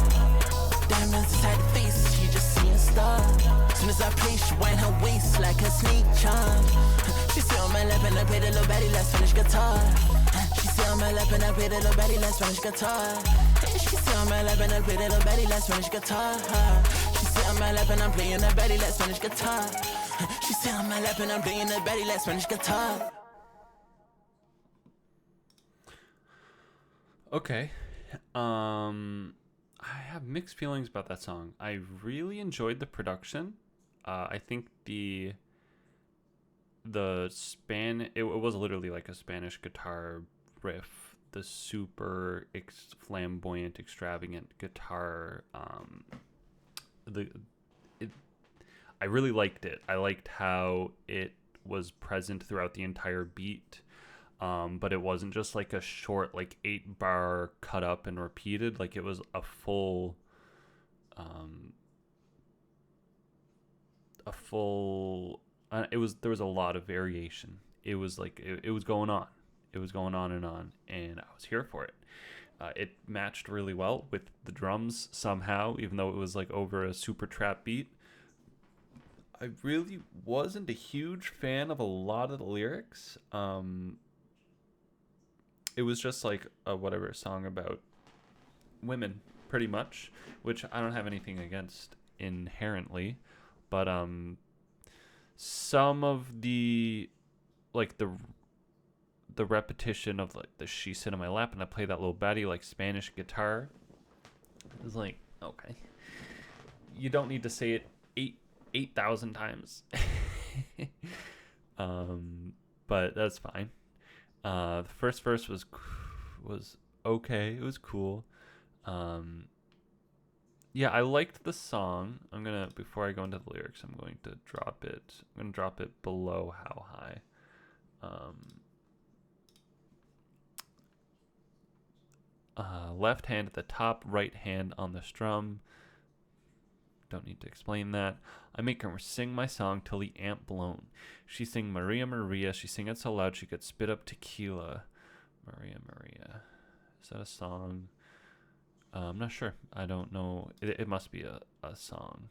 Diamonds inside the face, she just seeing stars. Soon as I play, she wind her waist like a sneak charm. She sit on my lap and I play the little baddie like Spanish guitar. She sit on my lap and I play the little baddie like Spanish guitar. She sit on my lap and I play the little baddie like Spanish guitar. She sit on my lap and I'm playing the baddie like Spanish guitar. She sit on my lap and I'm playing the baddie like Spanish guitar. Okay. I have mixed feelings about that song. I really enjoyed the production. I think it was literally like a Spanish guitar riff. The super flamboyant, extravagant guitar. I really liked it. I liked how it was present throughout the entire beat. But it wasn't just like a short, like 8-bar cut up and repeated. Like it was a full, there was a lot of variation. It was like, it was going on. It was going on, and I was here for it. It matched really well with the drums somehow, even though it was like over a super trap beat. I really wasn't a huge fan of a lot of the lyrics. It was just like a song about women, pretty much, which I don't have anything against inherently, but some of the repetition of like the she sit on my lap and I play that little baddie like Spanish guitar is like, okay, you don't need to say it 8,000 times. But that's fine. The first verse was okay. It was cool. Yeah, I liked the song. Before I go into the lyrics, I'm going to drop it below how high. Left hand at the top, right hand on the strum. Don't need to explain that. I make her sing my song till the amp blown. She sing Maria Maria. She sing it so loud she could spit up tequila. Maria Maria. Is that a song? I'm not sure. I don't know. It must be a song.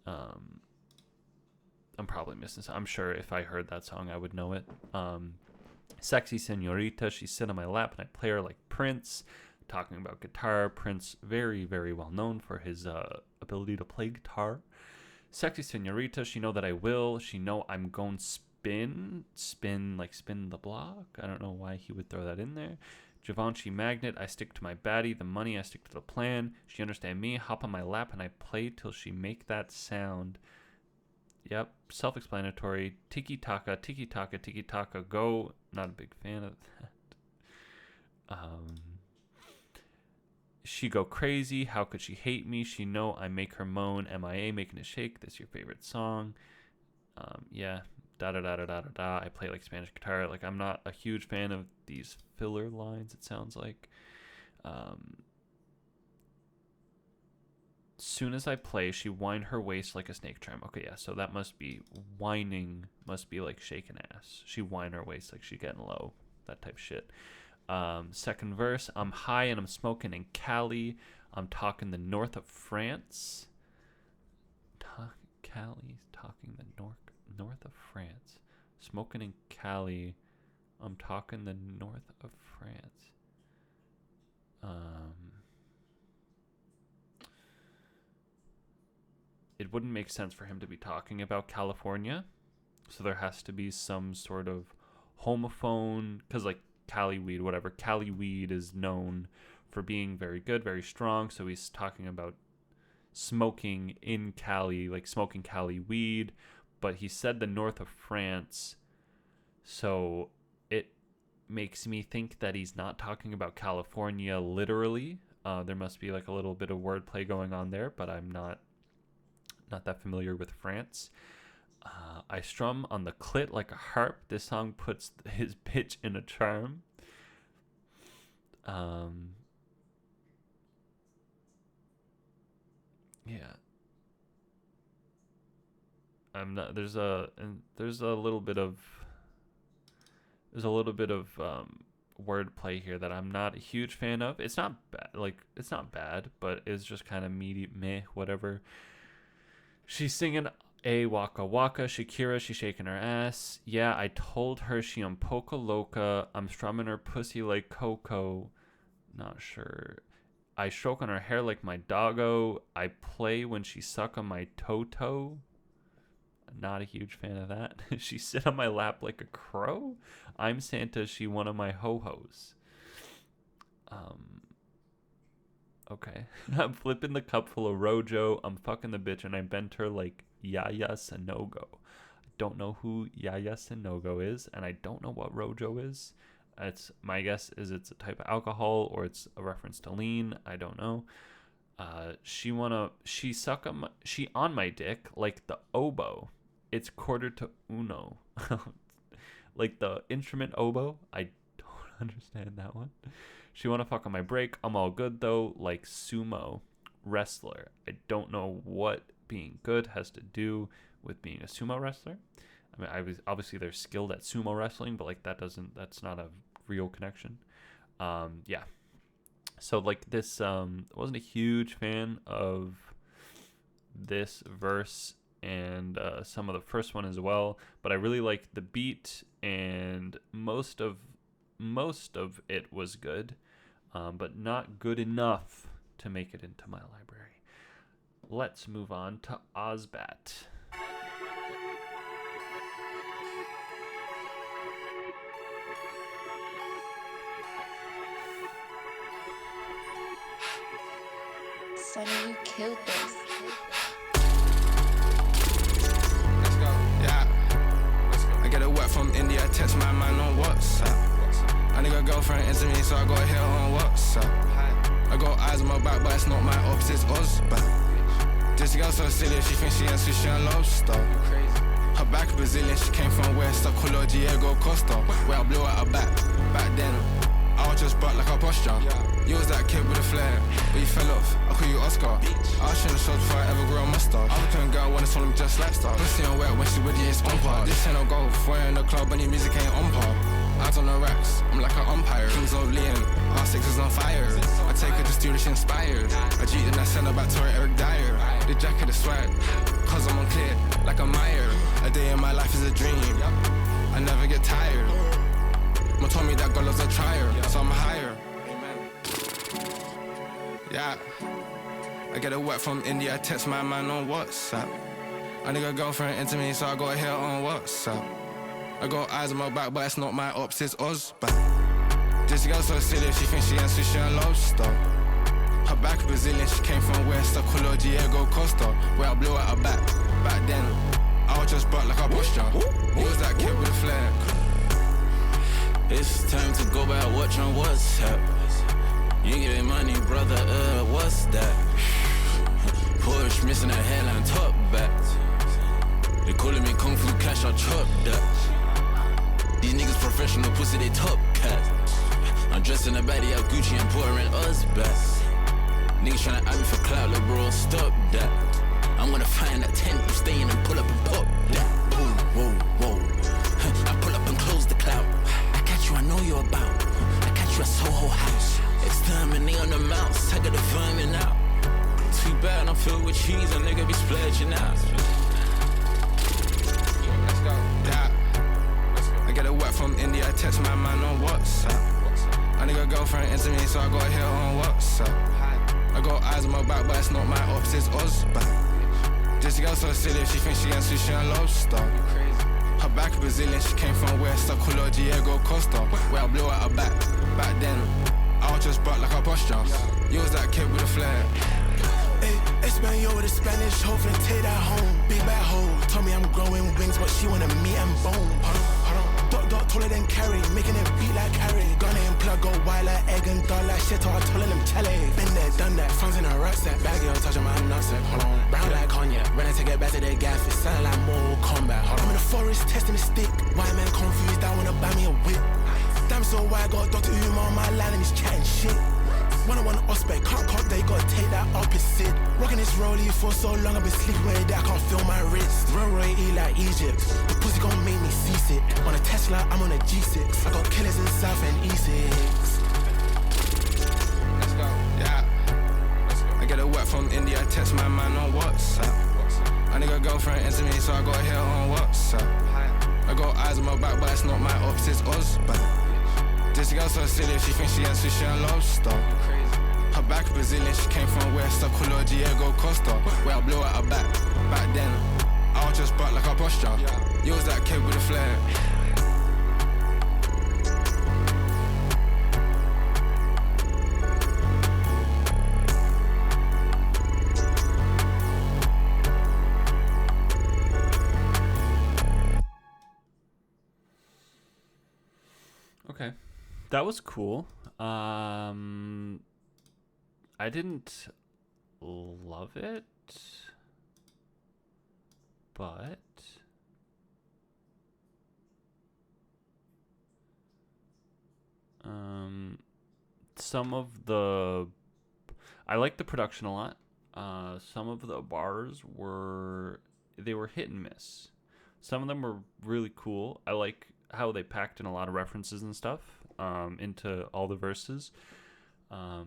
I'm probably missing some. I'm sure if I heard that song, I would know it. Sexy Senorita. She sit on my lap and I play her like Prince. Talking about guitar. Prince, very, very well known for his ability to play guitar. Sexy Senorita. She know that I will. She know I'm going spin the block. I don't know why he would throw that in there. Givenchy Magnet. I stick to my baddie. The money. I stick to the plan. She understand me. Hop on my lap and I play till she make that sound. Yep, self-explanatory. Tiki taka, tiki taka, tiki taka. Go. Not a big fan of that. She go crazy. How could she hate me? She know I make her moan. MIA making it shake. This your favorite song. Yeah. Da da da da da da da. I play like Spanish guitar. Like I'm not a huge fan of these filler lines. It sounds like. Soon as I play, she wind her waist like a snake charm. Okay, yeah. So that must be whining. Must be like shaking ass. She wind her waist like she getting low. That type shit. Second verse, I'm high and I'm smoking in Cali. I'm talking the north of France. Cali, talking the north of France. Smoking in Cali. I'm talking the north of France. It wouldn't make sense for him to be talking about California. So there has to be some sort of homophone, because like Cali weed, whatever. Cali weed is known for being very good, very strong. So he's talking about smoking in Cali, like smoking Cali weed. But he said the north of France. So it makes me think that he's not talking about California literally. There must be like a little bit of wordplay going on there, but I'm not that familiar with France. I strum on the clit like a harp. This song puts his bitch in a charm. Yeah. I'm not. There's a little bit of wordplay here that I'm not a huge fan of. It's not bad. Like it's not bad, but it's just kind of meh, whatever. She's singing a waka waka. Shakira, she shaking her ass. Yeah, I told her she un poco loca. I'm strumming her pussy like Coco. Not sure. I stroke on her hair like my doggo. I play when she suck on my toto. Not a huge fan of that. She sit on my lap like a crow. I'm Santa. She one of my ho-hos. Okay. I'm flipping the cup full of Rojo. I'm fucking the bitch and I bent her like Yaya Sanogo. I don't know who Yaya Sanogo is, and I don't know what Rojo is. It's my guess is it's a type of alcohol or it's a reference to lean. I don't know. She on my dick like the oboe. It's quarter to uno. Like the instrument oboe. I don't understand that one. She wanna fuck on my break. I'm all good though, like sumo wrestler. I don't know what being good has to do with being a sumo wrestler. I mean, obviously they're skilled at sumo wrestling, but like that's not a real connection. Yeah. So like this, I wasn't a huge fan of this verse and some of the first one as well, but I really liked the beat and most of it was good, but not good enough to make it into my library. Let's move on to Ozbat. Sonny, you killed this. Let's go. Yeah. Let's go. I get a wet from India. I text my man on WhatsApp. I nigga girlfriend into me, so I got hair on WhatsApp. I got eyes on my back, but it's not my ops, it's Ozbat. This girl so silly, she thinks she ain't sushi and lobster. Her back Brazilian, she came from West, I call her Diego Costa. Where I blew out her back then. I was just butt like a posture. You was that kid with a flair, but you fell off. I call you Oscar. I shouldn't have showed before I ever grew a mustache. I'm a twin girl, wanna swallow me just like stars. Pussy on wet when she with you, it's on par. This ain't no golf, we're in the club and your music ain't on par. Eyes on the racks, I'm like an umpire. Kings of Leon, R6 is on fire. I take her to steal, she inspired. I cheat and I send her back to her Eric Dyer. The jacket is swag, cause I'm unclear, like a Meyer. A day in my life is a dream, I never get tired. Mom told me that God loves a trier, so I'm higher. Yeah, I get a wet from India, I text my man on WhatsApp. I nigga girlfriend into me, so I got hair on WhatsApp. I got eyes on my back, but it's not my ops, it's Ozbat. This girl so silly, she thinks she ain't sushi and lobster. Her back Brazilian, she came from West, I call her Diego Costa. Where I blew out her back then. I was just butt like a posture. You was that kid with a flair. It's time to go back, watch on WhatsApp. You giving money, brother, what's that? Porsche missing a hairline, top back. They calling me Kung Fu Cash, I'll chop that. These niggas professional pussy, they top cat. I'm dressed in a baddie, out Gucci and put her in Ozbat. Niggas tryna at me for clout, like bro, stop that. I'm gonna find that tent, you stay in and pull up and pop that. Whoa, whoa, whoa. I pull up and close the clout. I catch you, I know you're about. I catch you at Soho House. Exterminate on the mouse, I got the vermin out. Too bad I'm filled with cheese, a nigga be splurging out. Let's go. Yeah, from India, text my man on WhatsApp. I nigga girlfriend into me, so I got hit on WhatsApp. I got eyes on my back, but it's not my ops, it's Oz back. This girl so silly, she thinks she gets sushi and lobster. Her back Brazilian, she came from West, I call her Diego Costa. Where I blew out her back, back then I was just butt like a posture. You was that kid with a flair. Hey, Espanol with a Spanish, hopefully take that home. Big bad hoe, told me I'm growing wings, but she wanna meat and bone. Hold on. Dot taller than Carrie, making it beat like Carrie. Gun and plug, go wild like egg and dog like shit, I told them chale. Been there, done that, phones in a rucksack. Bag girl touching my nutsack, hold on. Brown like cognac, when I take it back to the gaff, it sound like Mortal Kombat. Hold on. I'm in the forest, testing the stick. White man confused, I wanna buy me a whip. Damn so why I got Dr. Uma on my line and he's chatting shit. 101 Ospec, can't cop, they gotta take that opposite. Rocking this rollie for so long, I've been sleeping with it, I can't feel my wrist. Railway E like Egypt, the pussy gon' make me seasick. On a Tesla, I'm on a G6. I got killers in South and E6. Let's go, yeah. I get a wet from India, text my man on WhatsApp. I nigga girlfriend into me, so I got hit on WhatsApp. I got eyes on my back, but it's not my ops, it's Oz back. This girl so silly, she thinks she gets sushi and lobster. Her back Brazilian, she came from West, I call her Diego Costa. Where I blew out her back, back then I was just butt like a posture. You was that kid with a flair. Okay. That was cool. I didn't love it, but some of the I like the production a lot. Some of the bars were hit and miss. Some of them were really cool. I like how they packed in a lot of references and stuff into all the verses. I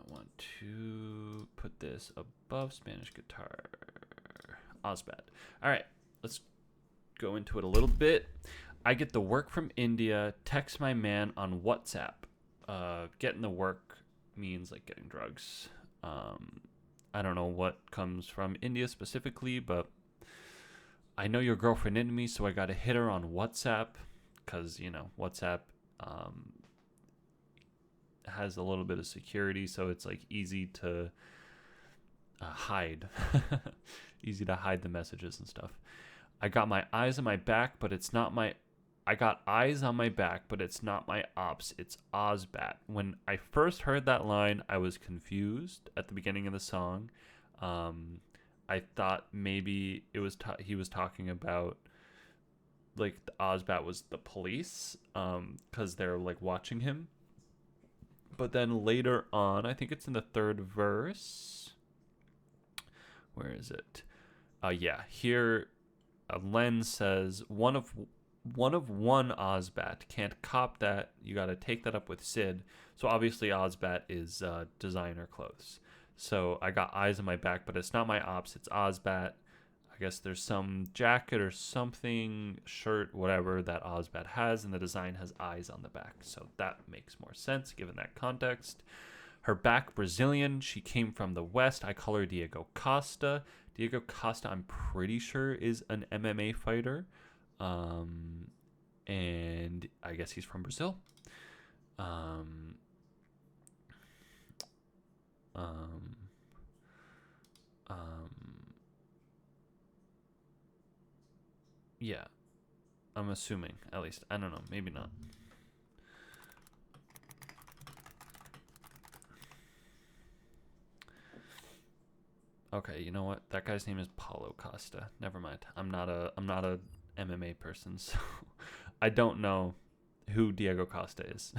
want to put this above Spanish guitar. Osbat. All right, let's go into it a little bit. I get the work from India. Text my man on WhatsApp. Getting the work means like getting drugs. I don't know what comes from India specifically, but I know your girlfriend into me, so I got to hit her on WhatsApp because, WhatsApp has a little bit of security, so it's like easy to hide. Easy to hide the messages and stuff. I got eyes on my back, but it's not my ops. It's Osbat. When I first heard that line, I was confused at the beginning of the song. I thought maybe it was he was talking about like the Osbat was the police, because they're like watching him. But then later on, I think it's in the third verse. Where is it? Here Len says one of one Osbat can't cop that. You got to take that up with Sid. So obviously Osbat is designer clothes. So I got eyes on my back, but it's not my ops. It's Osbat. I guess there's some jacket or something, shirt, whatever that Osbat has, and the design has eyes on the back. So that makes more sense given that context. Her back Brazilian. She came from the West. I call her Diego Costa. Diego Costa, I'm pretty sure, is an MMA fighter. And I guess he's from Brazil. Yeah, I'm assuming, at least. I don't know, maybe not. Okay, you know what? That guy's name is Paulo Costa. Never mind. I'm not a MMA person, so I don't know who Diego Costa is.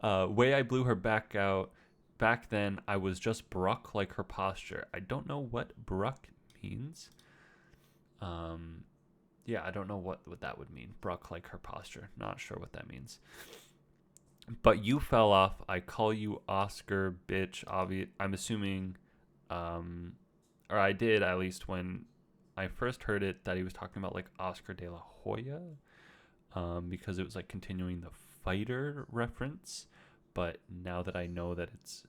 Way I blew her back out. Back then, I was just bruck like her posture. I don't know what bruck means. Yeah, I don't know what that would mean. Bruck like her posture. Not sure what that means. But you fell off. I call you Oscar, bitch. I'm assuming, or I did at least when I first heard it that he was talking about like Oscar de la Hoya, because it was like continuing the fighter reference. But now that I know that it's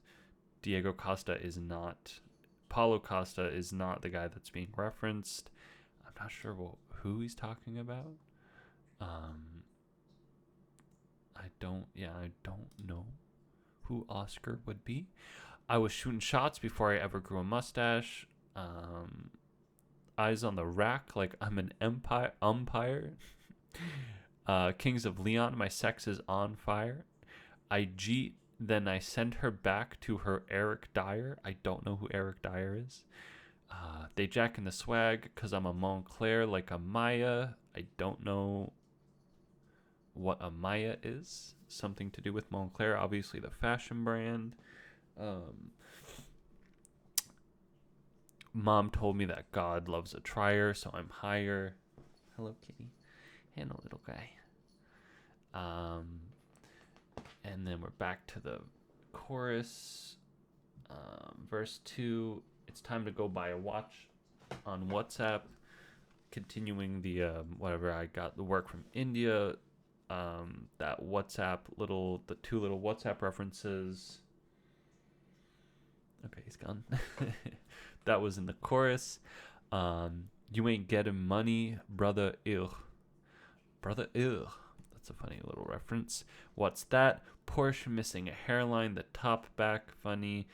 Diego Costa is not, Paulo Costa is not the guy that's being referenced, I'm not sure who he's talking about. I don't know who Oscar would be. I was shooting shots before I ever grew a mustache. Eyes on the rack like I'm an umpire. Kings of Leon, my sex is on fire. I cheat, then I send her back to her Eric Dyer. I don't know who Eric Dyer is. They jack in the swag because I'm a Montclair like a Maya. I don't know what a Maya is. Something to do with Montclair, obviously the fashion brand. Mom told me that God loves a trier, so I'm higher. Hello, kitty. Hello, little guy. And then we're back to the chorus. Verse 2, it's time to go buy a watch on WhatsApp. Continuing the whatever I got, the work from India. That WhatsApp the two little WhatsApp references. Okay, he's gone. That was in the chorus. You ain't getting money, brother. Ugh. Brother. Ugh. That's a funny little reference. What's that? Porsche missing a hairline, the top back funny.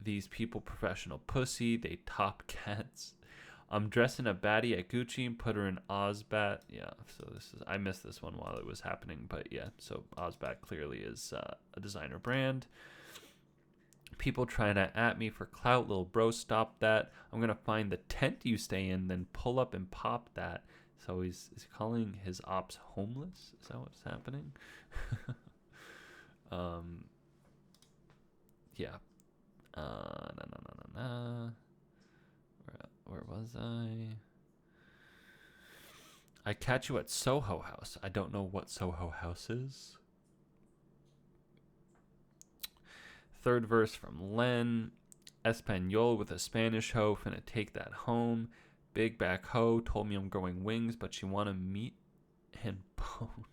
These people professional pussy. They top cats. I'm dressing a baddie at Gucci and put her in Ozbat. Yeah, so I missed this one while it was happening, but yeah, so Ozbat clearly is a designer brand. People trying to at me for clout, little bro, stop that. I'm gonna find the tent you stay in, then pull up and pop that. So he's calling his ops homeless? Is that what's happening? Yeah. Where was I? I catch you at Soho House. I don't know what Soho House is. Third verse from Len. Espanol with a Spanish hoe, finna take that home. Big back hoe told me I'm growing wings, but she wanna meat and bone.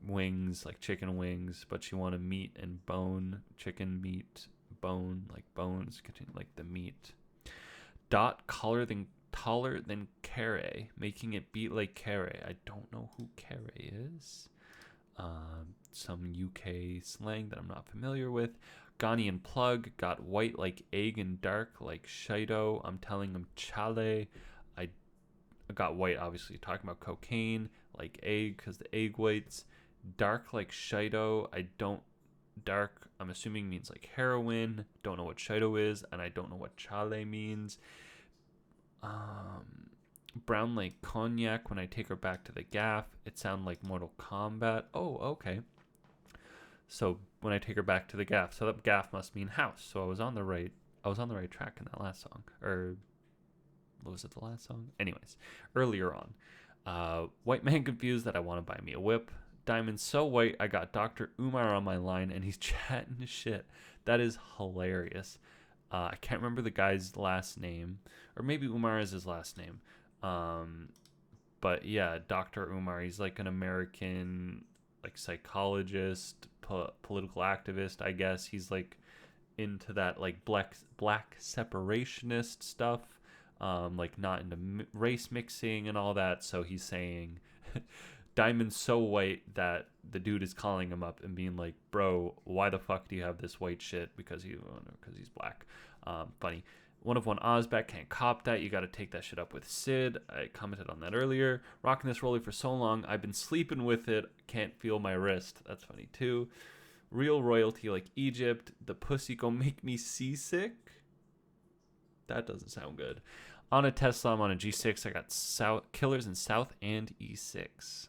Wings, like chicken wings, but she wanna meat and bone. Chicken, meat, bone, like bones, like the meat. Dot taller than Carre, making it beat like Carre. I don't know who Carre is. Some UK slang that I'm not familiar with. Ghanaian plug, got white like egg and dark like Shido. I'm telling him chale. I got white, obviously talking about cocaine, like egg because the egg whites. Dark like Shido. Dark, I'm assuming means like heroin. Don't know what Shido is, and I don't know what chale means. Brown like cognac when I take her back to the gaff. It sounded like Mortal Kombat. Oh, okay. So when I take her back to the gaff, so that gaff must mean house. So I was on the right track in that last song. Or was it the last song? Anyways, earlier on. White man confused that I want to buy me a whip. Diamond so white I got Dr. Umar on my line and he's chatting shit. That is hilarious. I can't remember the guy's last name, or maybe Umar is his last name. But yeah, Dr. Umar, he's like an American like psychologist, political activist, I guess. He's like into that like black separationist stuff, like not into race mixing and all that. So he's saying Diamond's so white that the dude is calling him up and being like, bro, why the fuck do you have this white shit? Because he's black. Funny. One of one Ozbat can't cop that. You got to take that shit up with Sid. I commented on that earlier. Rocking this rollie for so long. I've been sleeping with it. Can't feel my wrist. That's funny too. Real royalty like Egypt. The pussy gon' make me seasick. That doesn't sound good. On a Tesla, I'm on a G6. I got killers in South and E6.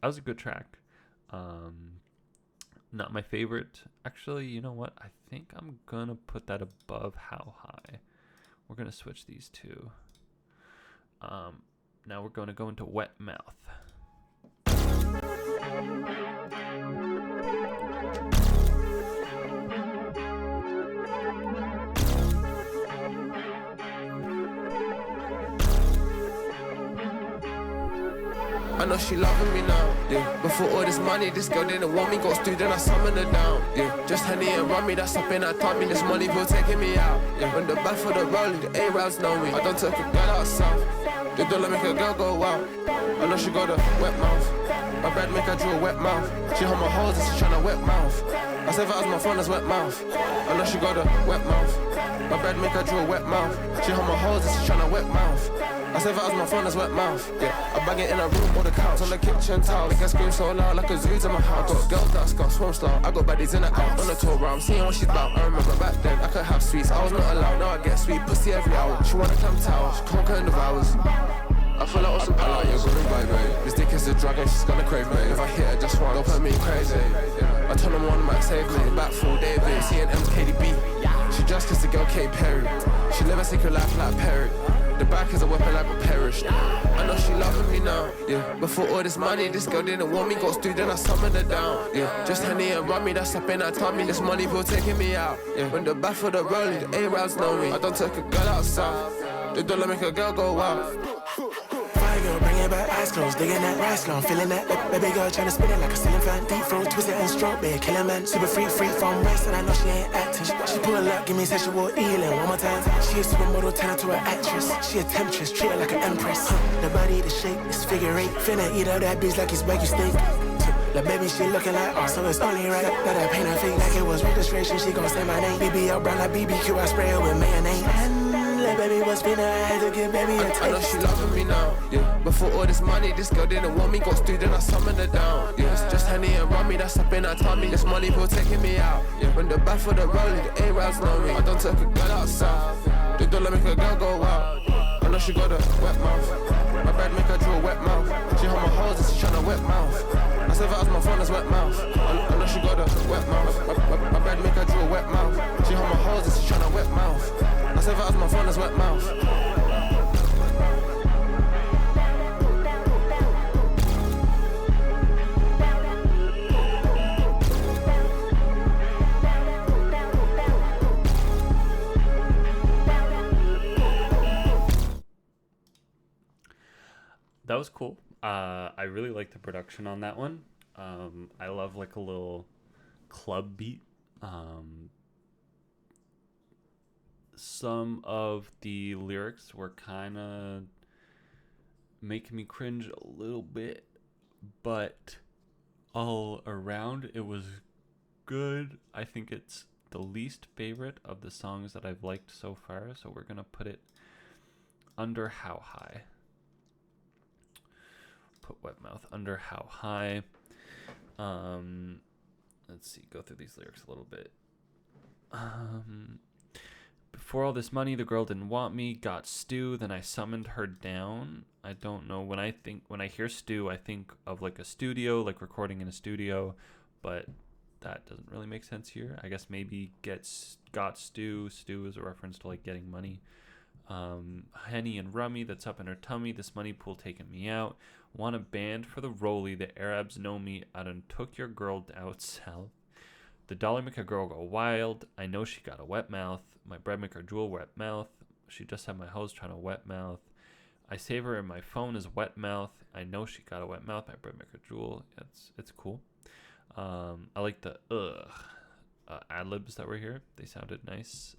That was a good track. Not my favorite. Actually, you know what? I think I'm going to put that above How High. We're going to switch these two. Now we're going to go into Wet Mouth. I know she loving me now, yeah. Before all this money, this girl didn't want me. Got stewed, then I summoned her down, yeah. Just Henny and Rummy, that's up in that tummy. This money bill taking me out, yeah. When the back for the rolling, the A-Raps know me. I done took a girl out south. The dollar make a girl go wild. I know she got a wet mouth. My bread make her draw a wet mouth. She hold my hoes and she tryna wet mouth. I said if I was my phone, that's wet mouth. I know she got a wet mouth. My bread make her draw a wet mouth. She hold my hoes and she tryna wet mouth. I said if I was my phone, that's wet mouth. Yeah, I bang it in a room or the couch on the kitchen towel. Make her scream so loud like a zoo's in my house. Got girls that's got swim style. I got baddies in the out on the tour round. I'm seeing what she's about. I remember back then I could have sweets. I was not allowed. Now I get sweet pussy every hour. She wanna come tower. She can't cut in the hours. I feel like awesome. I like you're gonna vibrate. This dick is a drug and she's gonna crave me. If I hit her just once, don't put me crazy. I turn them on, might save me. Back full David, seeing MKDB. She just kissed a girl Katy Perry. She live a secret life like Perry. The back is a weapon like a perished. I know she loving me now, yeah. Before all this money, this girl didn't want me. Got stewed, then I summoned her down, yeah. Just Henny and Rummy, that's up in that tummy. This money bill taking me out, yeah. When the back for the rolling, the A-Raps know me. I done took a girl out south. The dollar make a girl go wild. Fire girl, bring it back, eyes closed, digging that rice long, feeling that baby girl trying to spin it like a ceiling fan. Deep throat, twist it and stroke, babe, kill a man. Super free from rest, and I know she ain't acting. She pull up, give me sexual healing one more time. She a supermodel, turn her to an actress. She a temptress, treat her like an empress. The body, the shape, it's figure eight. Finna eat up that bitch like it's Wagyu steak. The baby, she looking like art, so it's only right that I paint her face like it was registration. She gon' say my name. BBL brown like BBQ, I spray her with mayonnaise. And like baby was finna, I had to give baby a taste. I know she loving me now, yeah. Before all this money, this girl didn't want me. Got stewed, then I summoned her down, yeah. It's just Henny and Rummy, that's up in that tummy. This money bill taking me out, yeah. When the back for the rolling, the A-Raps know me. I done took a girl out south. The dollar make a girl go wild. I know she got a wet mouth. My bread make her draw a wet mouth. She hold my hoes and she tryna wet mouth. I said if I was my phone, that's wet mouth. I know she got a wet mouth. My bread make her draw a wet mouth. She hold my hoes and she tryna wet mouth. I said if I was my phone, that's wet mouth. That was cool. I really like the production on that one. I love like a little club beat. Some of the lyrics were kind of making me cringe a little bit, but all around it was good. I think it's the least favorite of the songs that I've liked so far, so we're gonna put it under How High. Put Wet Mouth under How High. Let's see, go through these lyrics a little bit. Before all this money, the girl didn't want me. Got stew, then I summoned her down. I don't know. When I hear stew, I think of like a studio, like recording in a studio, but that doesn't really make sense here. I guess maybe got stew. Stew is a reference to like getting money. Henny and Rummy, that's up in her tummy. This money pool taking me out. Want a band for the rollie. The Arabs know me. I done took your girl out south. The dollar make a girl go wild. I know she got a wet mouth. My bread make her drool wet mouth. She just had my hose trying to wet mouth. I save her in my phone as wet mouth. I know she got a wet mouth. My bread make her drool. It's cool. I like the ad-libs that were here. They sounded nice.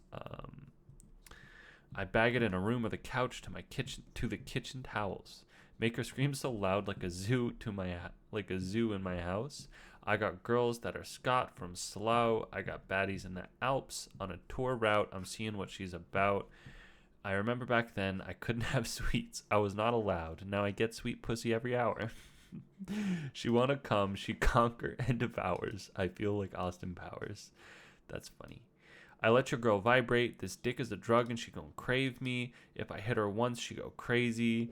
I bag it in a room with a couch to the kitchen towels. Make her scream so loud like a zoo in my house. I got girls that are Scott from Slough. I got baddies in the Alps on a tour route. I'm seeing what she's about. I remember back then I couldn't have sweets. I was not allowed. Now I get sweet pussy every hour. She wanna come. She conquer and devours. I feel like Austin Powers. That's funny. I let your girl vibrate. This dick is a drug and she gon' crave me. If I hit her once, she go crazy.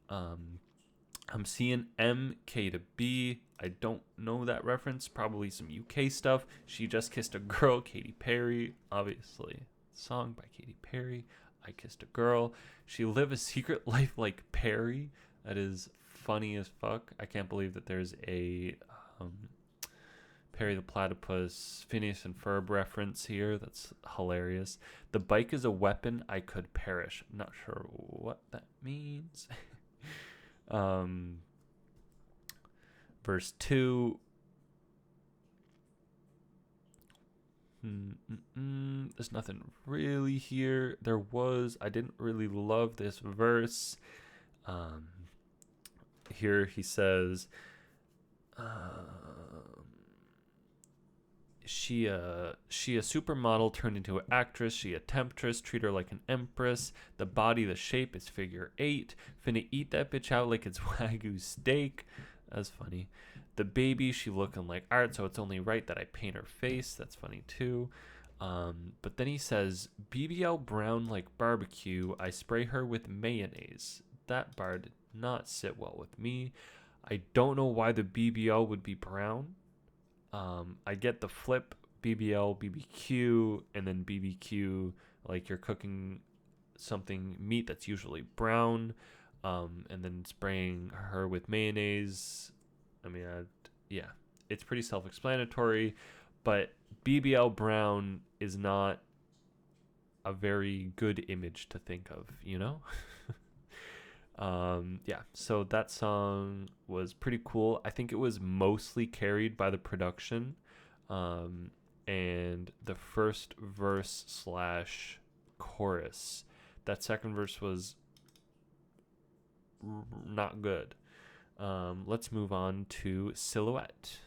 I'm seeing MK to B. I don't know that reference. Probably some UK stuff. She just kissed a girl. Katy Perry. Obviously. Song by Katy Perry. I kissed a girl. She live a secret life like Perry. That is funny as fuck. I can't believe that there's a Perry the Platypus, Phineas and Ferb reference here. That's hilarious. The bike is a weapon. I could perish. Not sure what that means. Verse 2. There's nothing really here. I didn't really love this verse. Here he says, she a supermodel turned into an actress. She a temptress. Treat her like an empress. The body, the shape is figure 8. Finna eat that bitch out like it's Wagyu steak. That's funny. The baby, she looking like art, so it's only right that I paint her face. That's funny too. But then he says, BBL brown like barbecue. I spray her with mayonnaise. That bar did not sit well with me. I don't know why the BBL would be brown. I get the flip, BBL, BBQ, and then BBQ, like you're cooking something, meat that's usually brown, and then spraying her with mayonnaise. I mean, yeah, it's pretty self-explanatory, but BBL brown is not a very good image to think of, you know? Yeah, so that song was pretty cool. I think it was mostly carried by the production, and the first verse / chorus. That second verse was not good. Let's move on to Silhouette.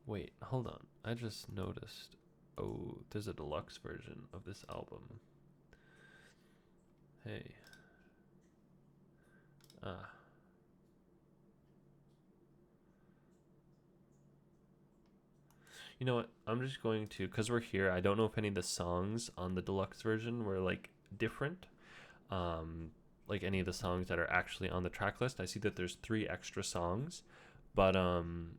Wait, hold on. I just noticed. Oh, there's a deluxe version of this album. Hey. You know what? I'm just going to, because we're here, I don't know if any of the songs on the deluxe version were like different. Like any of the songs that are actually on the track list. I see that there's 3 extra songs, but I'm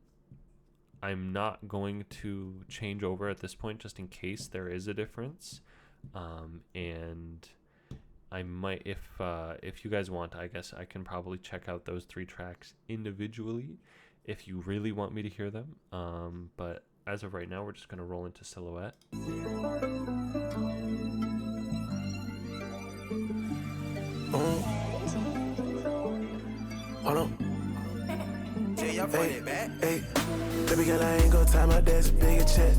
not going to change over at this point just in case there is a difference. And I might, if you guys want, I guess I can probably check out those 3 tracks individually if you really want me to hear them. But as of right now, we're just going to roll into Silhouette. Hold on. Hey, baby girl, I ain't gon' tie my dad's a bigger check.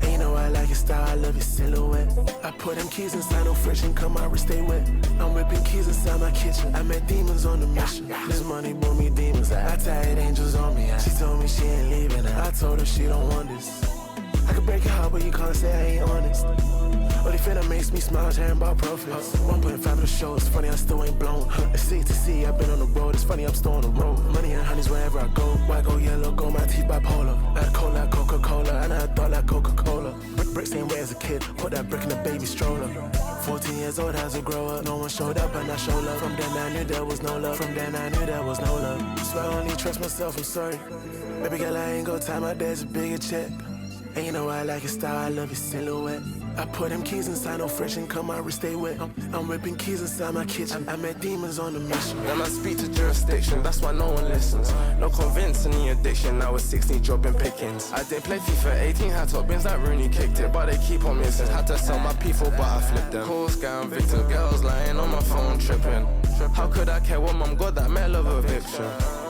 And you know I like your style, I love your silhouette. I put them keys inside, no friction, come out, stay wet. I'm whipping keys inside my kitchen. I met demons on the mission. This money brought me demons. I tied angels on me. She told me she ain't leaving. I told her she don't want this. I could break your heart, but you can't say I ain't honest. Only thing that makes me smile is hearing about profits. 1.5 of the show, it's funny I still ain't blown. It's C to C, I've been on the road, it's funny I'm still on the road. Money and honeys wherever I go. White go yellow, go my teeth bipolar. I had cold like Coca-Cola, and I had thought like Coca-Cola. Bricks ain't wet as a kid, put that brick in the baby stroller. 14 years old as a grower, no one showed up and I showed love. From then I knew there was no love, from then I knew there was no love. Swear I only trust myself, I'm sorry. Baby girl, I ain't gon' tie my dad's a bigger check. And you know I like your style, I love your silhouette. I put them keys inside, no friction, come out, stay wet. I'm whipping keys inside my kitchen. I met demons on the mission. When I speak to jurisdiction, that's why no one listens. No convincing the addiction, I was 16 dropping pickings. I did play FIFA 18, had top bins like Rooney kicked it, but they keep on missing. Had to sell my people, but I flipped them. Cool scam, victim girls lying on my phone tripping. How could I care what mum got that metal of eviction?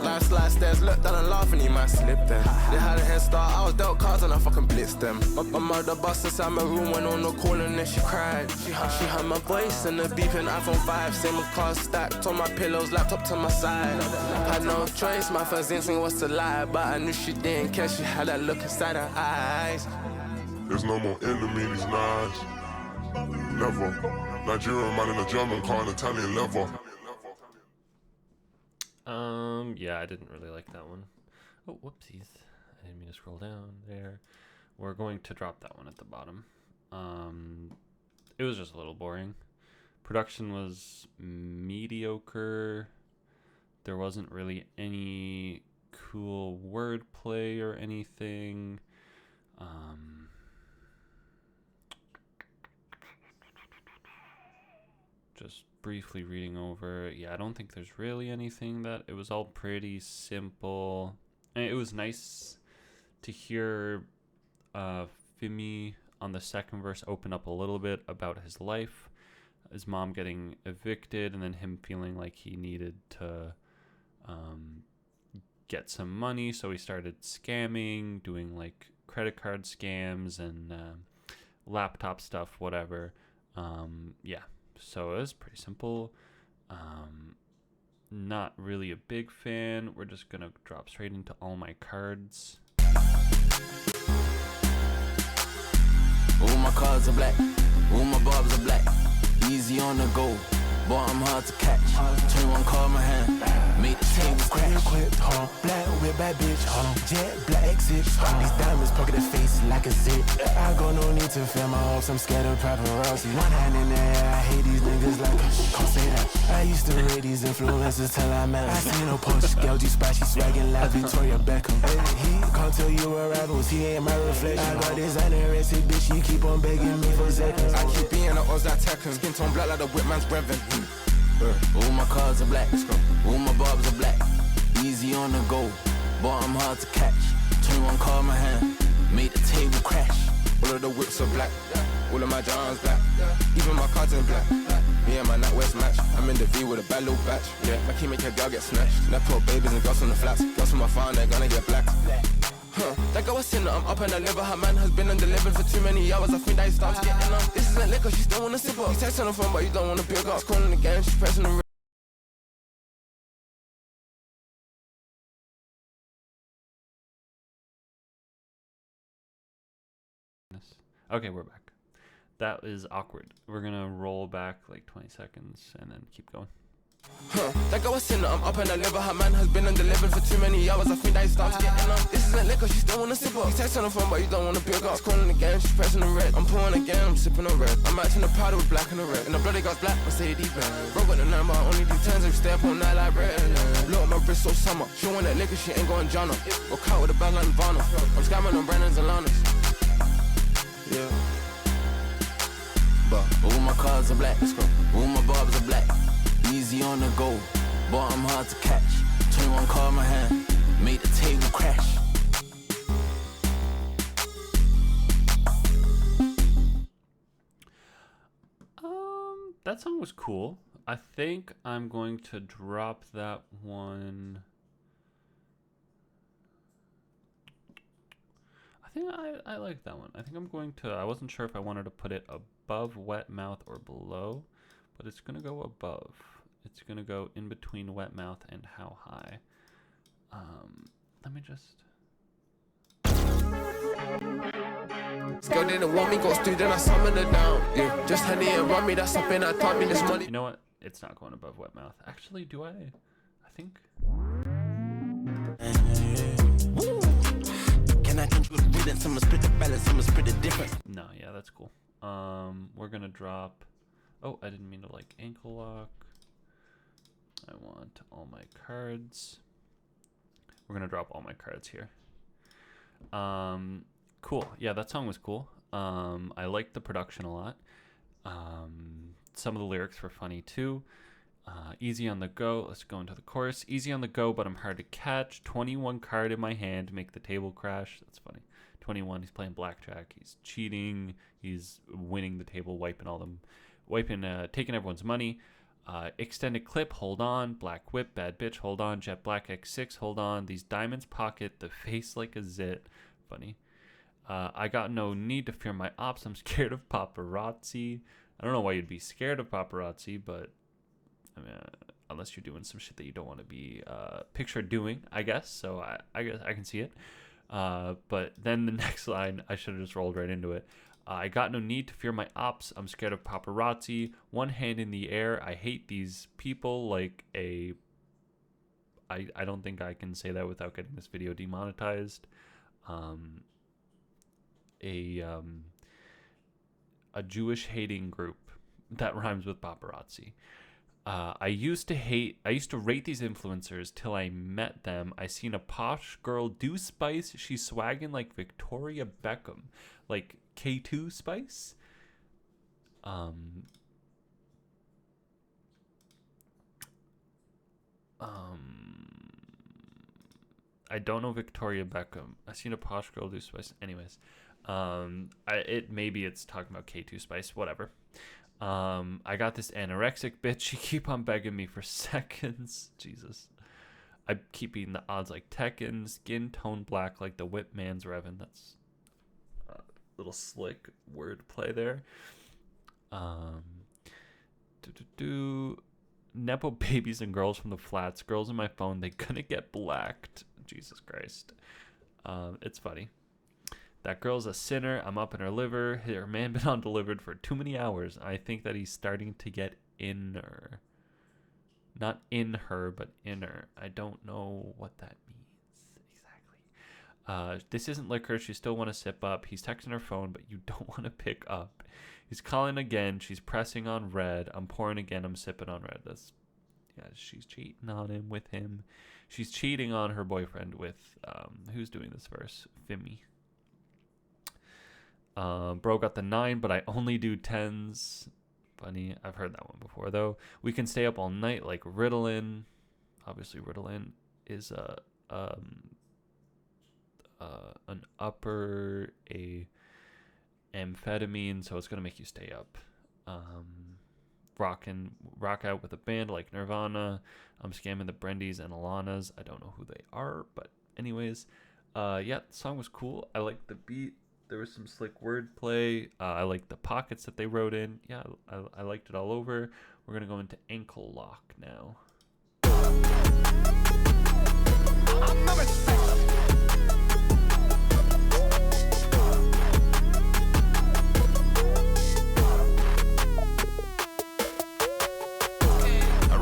Life slide stairs, look down and laugh and he might slip them. They had a head start, I was dealt cards and I fucking blitzed them. My mother bust inside my room, went on the call and then she cried. She heard my voice and the beeping iPhone 5. Same with cars stacked on my pillows, laptop to my side. Had no choice, my first instinct was to lie, but I knew she didn't care, she had that look inside her eyes. There's no more enemy, these knives. Never. Nigerian man in a German car, an Italian leather. Yeah, I didn't really like that one. Oh, whoopsies. I didn't mean to scroll down there. We're going to drop that one at the bottom. It was just a little boring. Production was mediocre. There wasn't really any cool wordplay or anything. Just briefly reading over, yeah, I don't think there's really anything that, it was all pretty simple. And it was nice to hear Fimi on the second verse open up a little bit about his life, his mom getting evicted, and then him feeling like he needed to get some money. So we started scamming, doing like credit card scams and laptop stuff, whatever. Yeah, so it was pretty simple. Not really a big fan. We're just gonna drop straight into all my cards. All my cards are black, all my barbs are black. Easy on the go, bottom hard to catch. 21 call my hand, make the table crash. Equipped, hold on. Black with bad bitch, hold on. Jet black exit. These diamonds pocket the face like a zip. I go no need to film my hopes, I'm scared of paparazzi. One hand in the air, I hate these niggas like can't say that. I used to rate these influencers till I met. I seen no post, girl, G-Spot, she swaggin' like Victoria Beckham. He can't tell you a rivals, he ain't my reflection. I got designer recipe, bitch, she keep on begging me for seconds. I keep being the odds like Tekken. Skin tone black like the whip man's brevin. All my cards are black, all my barbs are black. Easy on the go, bottom hard to catch. 21 call my hand, make the table crash. All of the whips are black, all of my Johns black, even my cards in black. Me and my NatWest match, I'm in the V with a bad little batch. Yeah, my key make your girl get snatched. Now put babies and girls on the flats. Girls from my farm, they're gonna get black. That girl was sinner, I'm up and I live. Her man has been undelivered for too many hours. I think that he starts getting up. This isn't liquor, she still wanna sip up. You text on the phone, but you don't wanna pick up. She's calling again, she's pressing the Okay, we're back. That is awkward. We're gonna roll back like 20 seconds and then keep going. That girl was sinner, I'm up and I live. Her man has been undelivered for too many hours. I think that he starts getting up. This isn't liquor, she still wanna sip up. You text on the phone, but you don't wanna pick up. She's calling again, she's pressing the red. I'm pouring again, I'm sipping on red. I'm matching the powder with black and the red. And the bloody guy's black, Mercedes Benz. Bro got the number, only do turns if you stay up all night like red. Look at my wrist so summer. She want that liquor, she ain't going Jana. Go cut with a bad like Nirvana. I'm scamming on Brandon's and Lana's. Yeah. But all my cards are black, all my barbs are black. Easy on the go, bottom hard to catch. 21 call my hand, make the table crash. That song was cool. I think I'm going to drop that one. I think I like that one. I think I'm going to, I wasn't sure if I wanted to put it above Wet Mouth or below, but it's going to go above. It's going to go in between Wet Mouth and How High. Let me just... This girl didn't want me, got stood, then I summoned her down. Yeah, just honey and run me, that's something I taught me this money. You know what? It's not going above Wet Mouth. Actually, do I? I think... Can I control the rhythm? Someone split the balance, someone split the difference. No, yeah, that's cool. We're gonna drop... Oh, I didn't mean to like ankle lock. I want all my cards. We're gonna drop all my cards here. Cool. Yeah, that song was cool. I liked the production a lot. Some of the lyrics were funny too. Easy on the go. Let's go into the chorus. Easy on the go, but I'm hard to catch. 21 card in my hand, make the table crash. That's funny. 21. He's playing blackjack. He's cheating. He's winning the table, taking everyone's money. Extended clip, hold on. Black whip, bad bitch, hold on. Jet black X6, hold on. These diamonds pocket, the face like a zit. Funny. I got no need to fear my ops. I'm scared of paparazzi. I don't know why you'd be scared of paparazzi, but I mean, unless you're doing some shit that you don't want to be pictured doing, I guess. So I guess I can see it. But then the next line, I should have just rolled right into it. I got no need to fear my ops. I'm scared of paparazzi. One hand in the air. I hate these people like a... I don't think I can say that without getting this video demonetized. A Jewish hating group that rhymes with paparazzi. I used to rate these influencers till I met them. I seen a posh girl do spice. She's swagging like Victoria Beckham, like K2 Spice. I don't know Victoria Beckham. I seen a posh girl do spice. Anyways, maybe it's talking about K2 Spice. Whatever. I got this anorexic bitch. She keep on begging me for seconds. Jesus. I keep beating the odds like Tekken, skin tone black like the whip man's Revan. That's a little slick wordplay there. Nepo babies and girls from the flats. Girls in my phone, they couldn't get blacked. Jesus Christ. It's funny. That girl's a sinner. I'm up in her liver. Her man been undelivered for too many hours. I think that he's starting to get inner. Not in her, but inner. I don't know what that means exactly. This isn't liquor. She still want to sip up. He's texting her phone, but you don't want to pick up. He's calling again. She's pressing on red. I'm pouring again. I'm sipping on red. She's cheating on him with him. She's cheating on her boyfriend with, who's doing this verse? Fimi. Bro got the 9, but I only do 10s. Funny. I've heard that one before, though. We can stay up all night like Ritalin. Obviously, Ritalin is an upper amphetamine, so it's going to make you stay up. Rock out with a band like Nirvana. I'm scamming the Brendys and Alanas. I don't know who they are, but anyways, the song was cool. I liked the beat. There was some slick wordplay. I liked the pockets that they wrote in. Yeah, I liked it all over. We're going to go into Ankle Lock now. I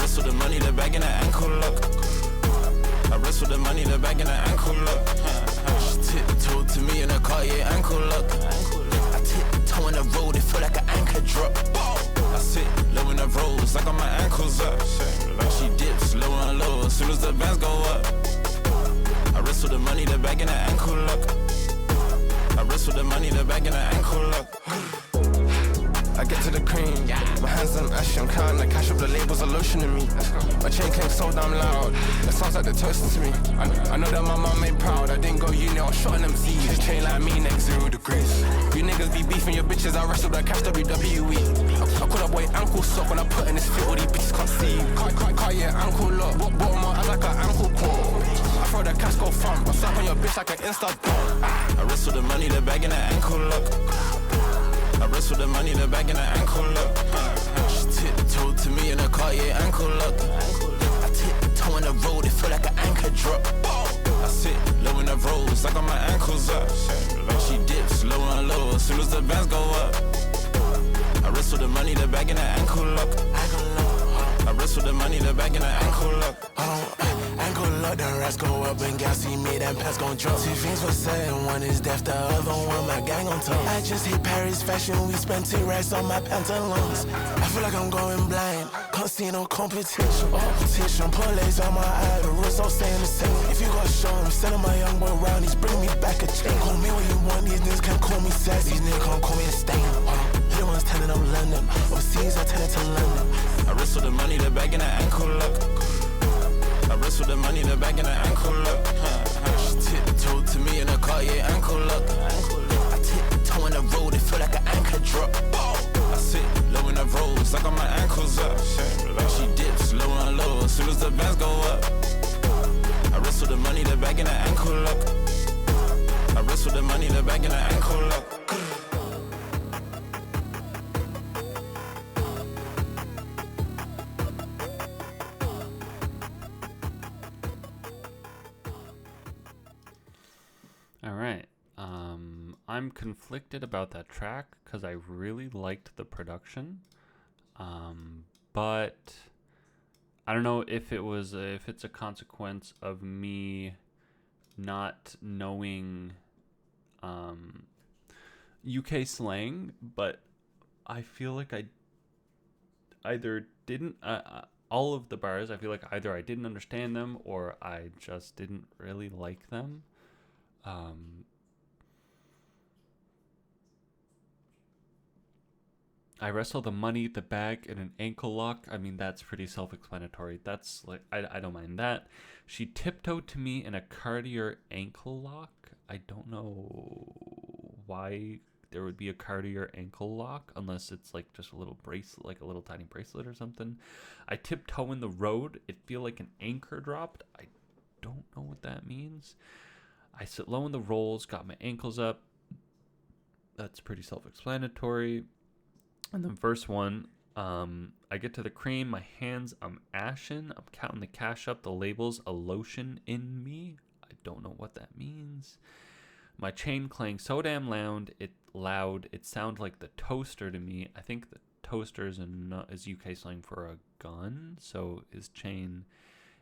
wrestle the money, the bag, and the ankle lock. I wrestle the money, the bag, and the ankle lock. She tiptoed to me in a car, yeah, ankle lock. I tiptoe in the road, it feel like an anchor drop. I sit low in the roads, I got my ankles up. She dips low and low, as soon as the bands go up. I wrestle the money, the bag, and the ankle lock. I wrestle the money, the bag, and the ankle lock. I get to the cream, my hands on ash, I'm counting the cash up, the labels are lotioning me. My chain came so damn loud, it sounds like they're toasting to me. I know that my mom ain't proud, I didn't go uni, I was shot in them C's. This chain like me, next 0 degrees. You niggas be beefing your bitches, I wrestle the cash WWE. I call that boy ankle sock when I put in this fit, all these bitches can't see. Car, yeah, ankle lock, bottom out, I like an ankle pop. I throw the cash go fun, I slap on your bitch like an Insta dog. I wrestle the money, the bag, and the ankle lock. I wrestle the money, the bag, and the ankle lock. She tiptoed to me in a car, yeah, ankle lock. I tiptoe in the road, it feel like an anchor drop. I sit low in the roads, I got my ankles up. She dips low and low, as soon as the bands go up. I wrestle the money, the bag, and the ankle lock. I wrestle the money, the bag, and the ankle lock. Ankle lock, the rats go up and gas see me, then pants gon' drop. 2 things for sale, one is death, the other one my gang on top. I just hit Paris fashion, we spent 2 racks on my pantaloons. I feel like I'm going blind, can't see no competition. Police on my eye, the rules all staying the same. If you got show, I'm sending my young boy round, he's bringing me back a chain. Call me what you want, these niggas can't call me sassy, these niggas can't call me a stain. He the one's telling I'm London, overseas I tell it to London. I wrestle the money, the bag, and the ankle lock. I wrestle the money, the bag, and the ankle lock. She tiptoed to me in a car, yeah, ankle lock. I tiptoe in the road, it feel like an anchor drop. I sit low in the roads, I got my ankles up. She dips low and low, as soon as the bands go up. I wrestle the money, the bag, and the ankle lock. I wrestle the money, the bag, and the ankle lock. I'm conflicted about that track because I really liked the production, but I don't know if it's a consequence of me not knowing UK slang, but I feel like I either didn't all of the bars. I feel like either I didn't understand them or I just didn't really like them. I wrestle the money, the bag, and an ankle lock. I mean, that's pretty self-explanatory. That's like, I don't mind that. She tiptoed to me in a Cartier ankle lock. I don't know why there would be a Cartier ankle lock unless it's like just a little bracelet, like a little tiny bracelet or something. I tiptoe in the road. It feel like an anchor dropped. don't know what that means. I sit low in the rolls, got my ankles up. That's pretty self-explanatory. And then verse 1, I get to the cream, my hands, I'm ashen. I'm counting the cash up, the labels, a lotion in me. I don't know what that means. My chain clang so damn loud, it sounds like the toaster to me. I think the toaster is UK slang for a gun. So his chain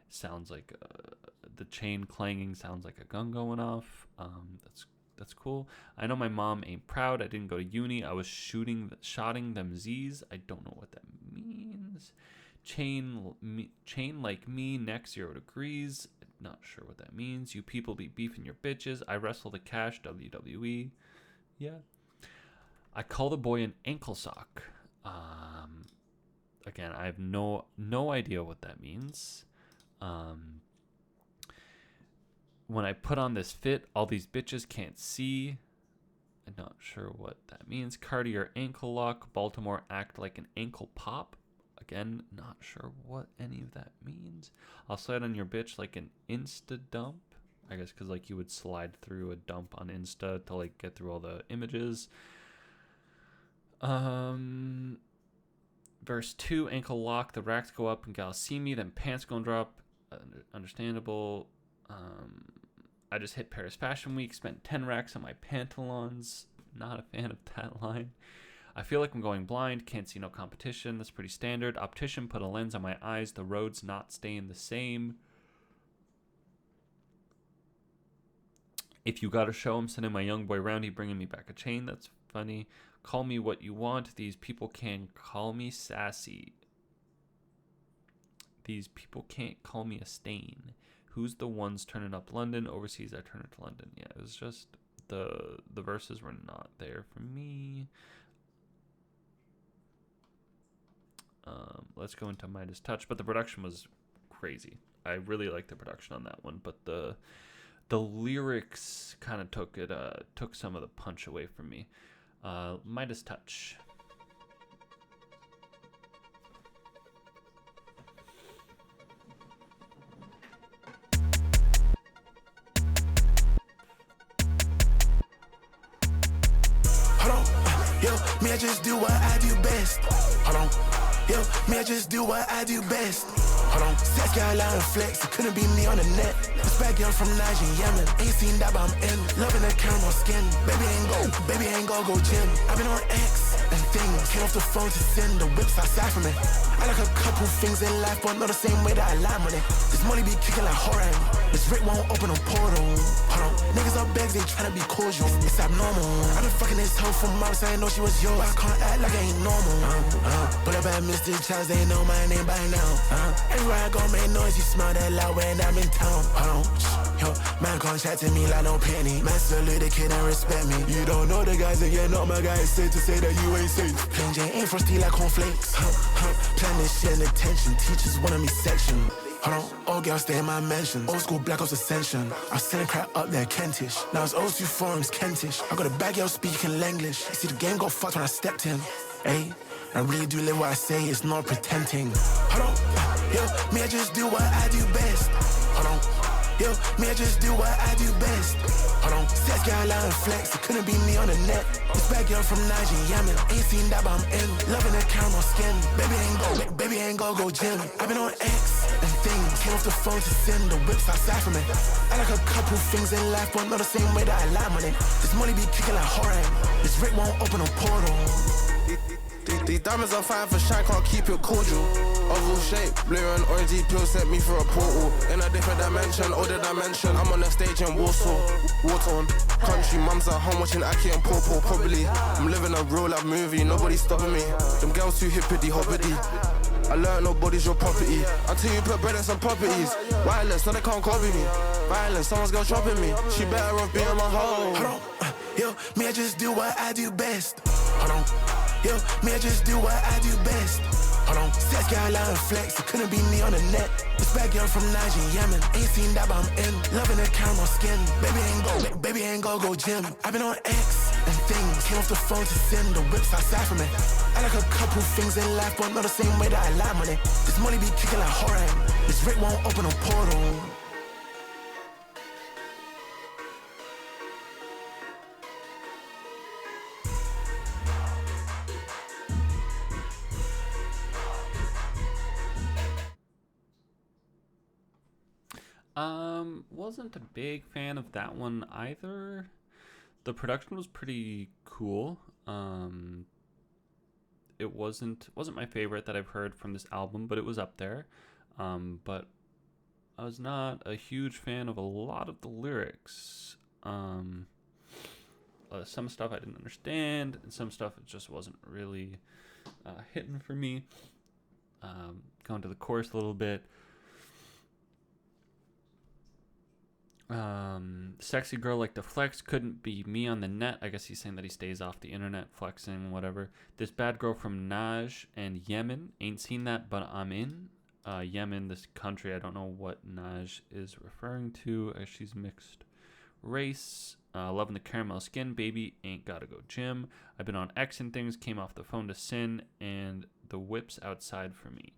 sounds like, the chain clanging sounds like a gun going off. That's cool. I know my mom ain't proud. I didn't go to uni. I was shotting them Z's. I don't know what that means. Chain like me, neck 0 degrees. Not sure what that means. You people be beefing your bitches. I wrestle the cash, WWE. Yeah. I call the boy an ankle sock. Again, I have no idea what that means. When I put on this fit, all these bitches can't see. I'm not sure what that means. Cartier ankle lock. Baltimore act like an ankle pop. Again, not sure what any of that means. I'll slide on your bitch like an Insta dump. I guess because like you would slide through a dump on Insta to like get through all the images. Verse 2, ankle lock. The racks go up and gals see me. Then pants gonna drop. Understandable. I just hit Paris Fashion Week, spent 10 racks on my pantalons. Not a fan of that line. I feel like I'm going blind, can't see no competition. That's pretty standard. Optician put a lens on my eyes. The road's not staying the same. If you got a show, I'm sending my young boy round. He bringing me back a chain. That's funny. Call me what you want. These people can call me sassy. These people can't call me a stain. Who's the ones turning up London? Overseas, I turn it to London. Yeah, it was just the verses were not there for me. Let's go into Midas Touch, but the production was crazy. I really liked the production on that one, but the lyrics kind of took some of the punch away from me. Midas Touch. Me, I just do what I do best. Hold on. Yo, me, I just do what I do best. Hold on. Sex girl out and flex. It couldn't be me on the net. This bad girl from Niger, Yemen. Ain't seen that, but I'm in. Loving the caramel skin. Baby ain't go gym. I've been on X and things. Came off the phone to send the whips outside from me. I like a couple things in life, but not the same way that I lie money. This money be kicking like horror. This Rick won't open a portal. Hold on. Niggas up bags, they tryna be cordial. It's abnormal. I've been fucking this hoe from Mars, I ain't know she was yours. I can't act like I ain't normal. Pull up at Mr. Charles, they know my name by now. Everywhere I go, make noise, you smell that loud when I'm in town. Hold on. Yo, man can't chat to me like no penny. Man salute the kid and respect me. You don't know the guys and you're not my guy. It's safe to say that you ain't safe. Plain Jane ain't frosty like cornflakes. Plan this shit in attention. Teachers wanted me section. Hold on, old girl stay in my mansion. Old school Black Ops Ascension. I was selling crap up there, Kentish. Now it's 02 forums, Kentish. I got a bad girl speaking Lenglish. You see the game got fucked when I stepped in. Ayy, I really do live what I say, it's not pretending. Hold on, yo, me I just do what I do best. Hold on, yo, me I just do what I do best. Hold on, sex girl out and flex. It couldn't be me on the net. This bad girl from Niger, Yemen. Ain't seen that, but I'm in. Loving the caramel skin. Baby ain't go gym. I've been on X and things. Came off the phone to send the whips outside from me. I like a couple things in life, but not the same way that I lie money. This money be kicking like horror. This Rick won't open a portal. These diamonds are fine for shine, can't keep it cordial. Oval shape, blue and orangey pill sent me through a portal. In a different dimension, older dimension. I'm on the stage in Warsaw, war-torn country. Mum's at home watching Aki and Pawpaw, probably. I'm living a real life movie, nobody's stopping me. Them girls too hippity hoppity. I learned nobody's your property until you put bread in some properties. Wireless, no they can't copy me. Violence, someone's girl dropping me. She better off being my hoe. Hold on, yo, me I just do what I do best. Hold on. Yo, me I just do what I do best. Hold on, sex girl out and flex. It couldn't be me on the net. This bad girl from Niger, Yemen. Ain't seen that, but I'm in. Loving the caramel skin. Baby ain't go gym. I've been on X and things. Came off the phone to send the whips outside from me. I like a couple things in life, but not the same way that I lie money. This money be kicking like horror. This Rick won't open a portal. Wasn't a big fan of that one either. The production was pretty cool. It wasn't my favorite that I've heard from this album, but it was up there. But I was not a huge fan of a lot of the lyrics. Some stuff I didn't understand, and some stuff it just wasn't really hitting for me. Going to the chorus a little bit. Sexy girl like to flex, couldn't be me on the net. I guess he's saying that he stays off the internet, flexing, whatever. This bad girl from Naj and Yemen, ain't seen that, but I'm in. Yemen, this country, I don't know what Naj is referring to, as she's mixed race. Loving the caramel skin, baby, ain't gotta go gym. I've been on X and things, came off the phone to sin, and the whips outside for me.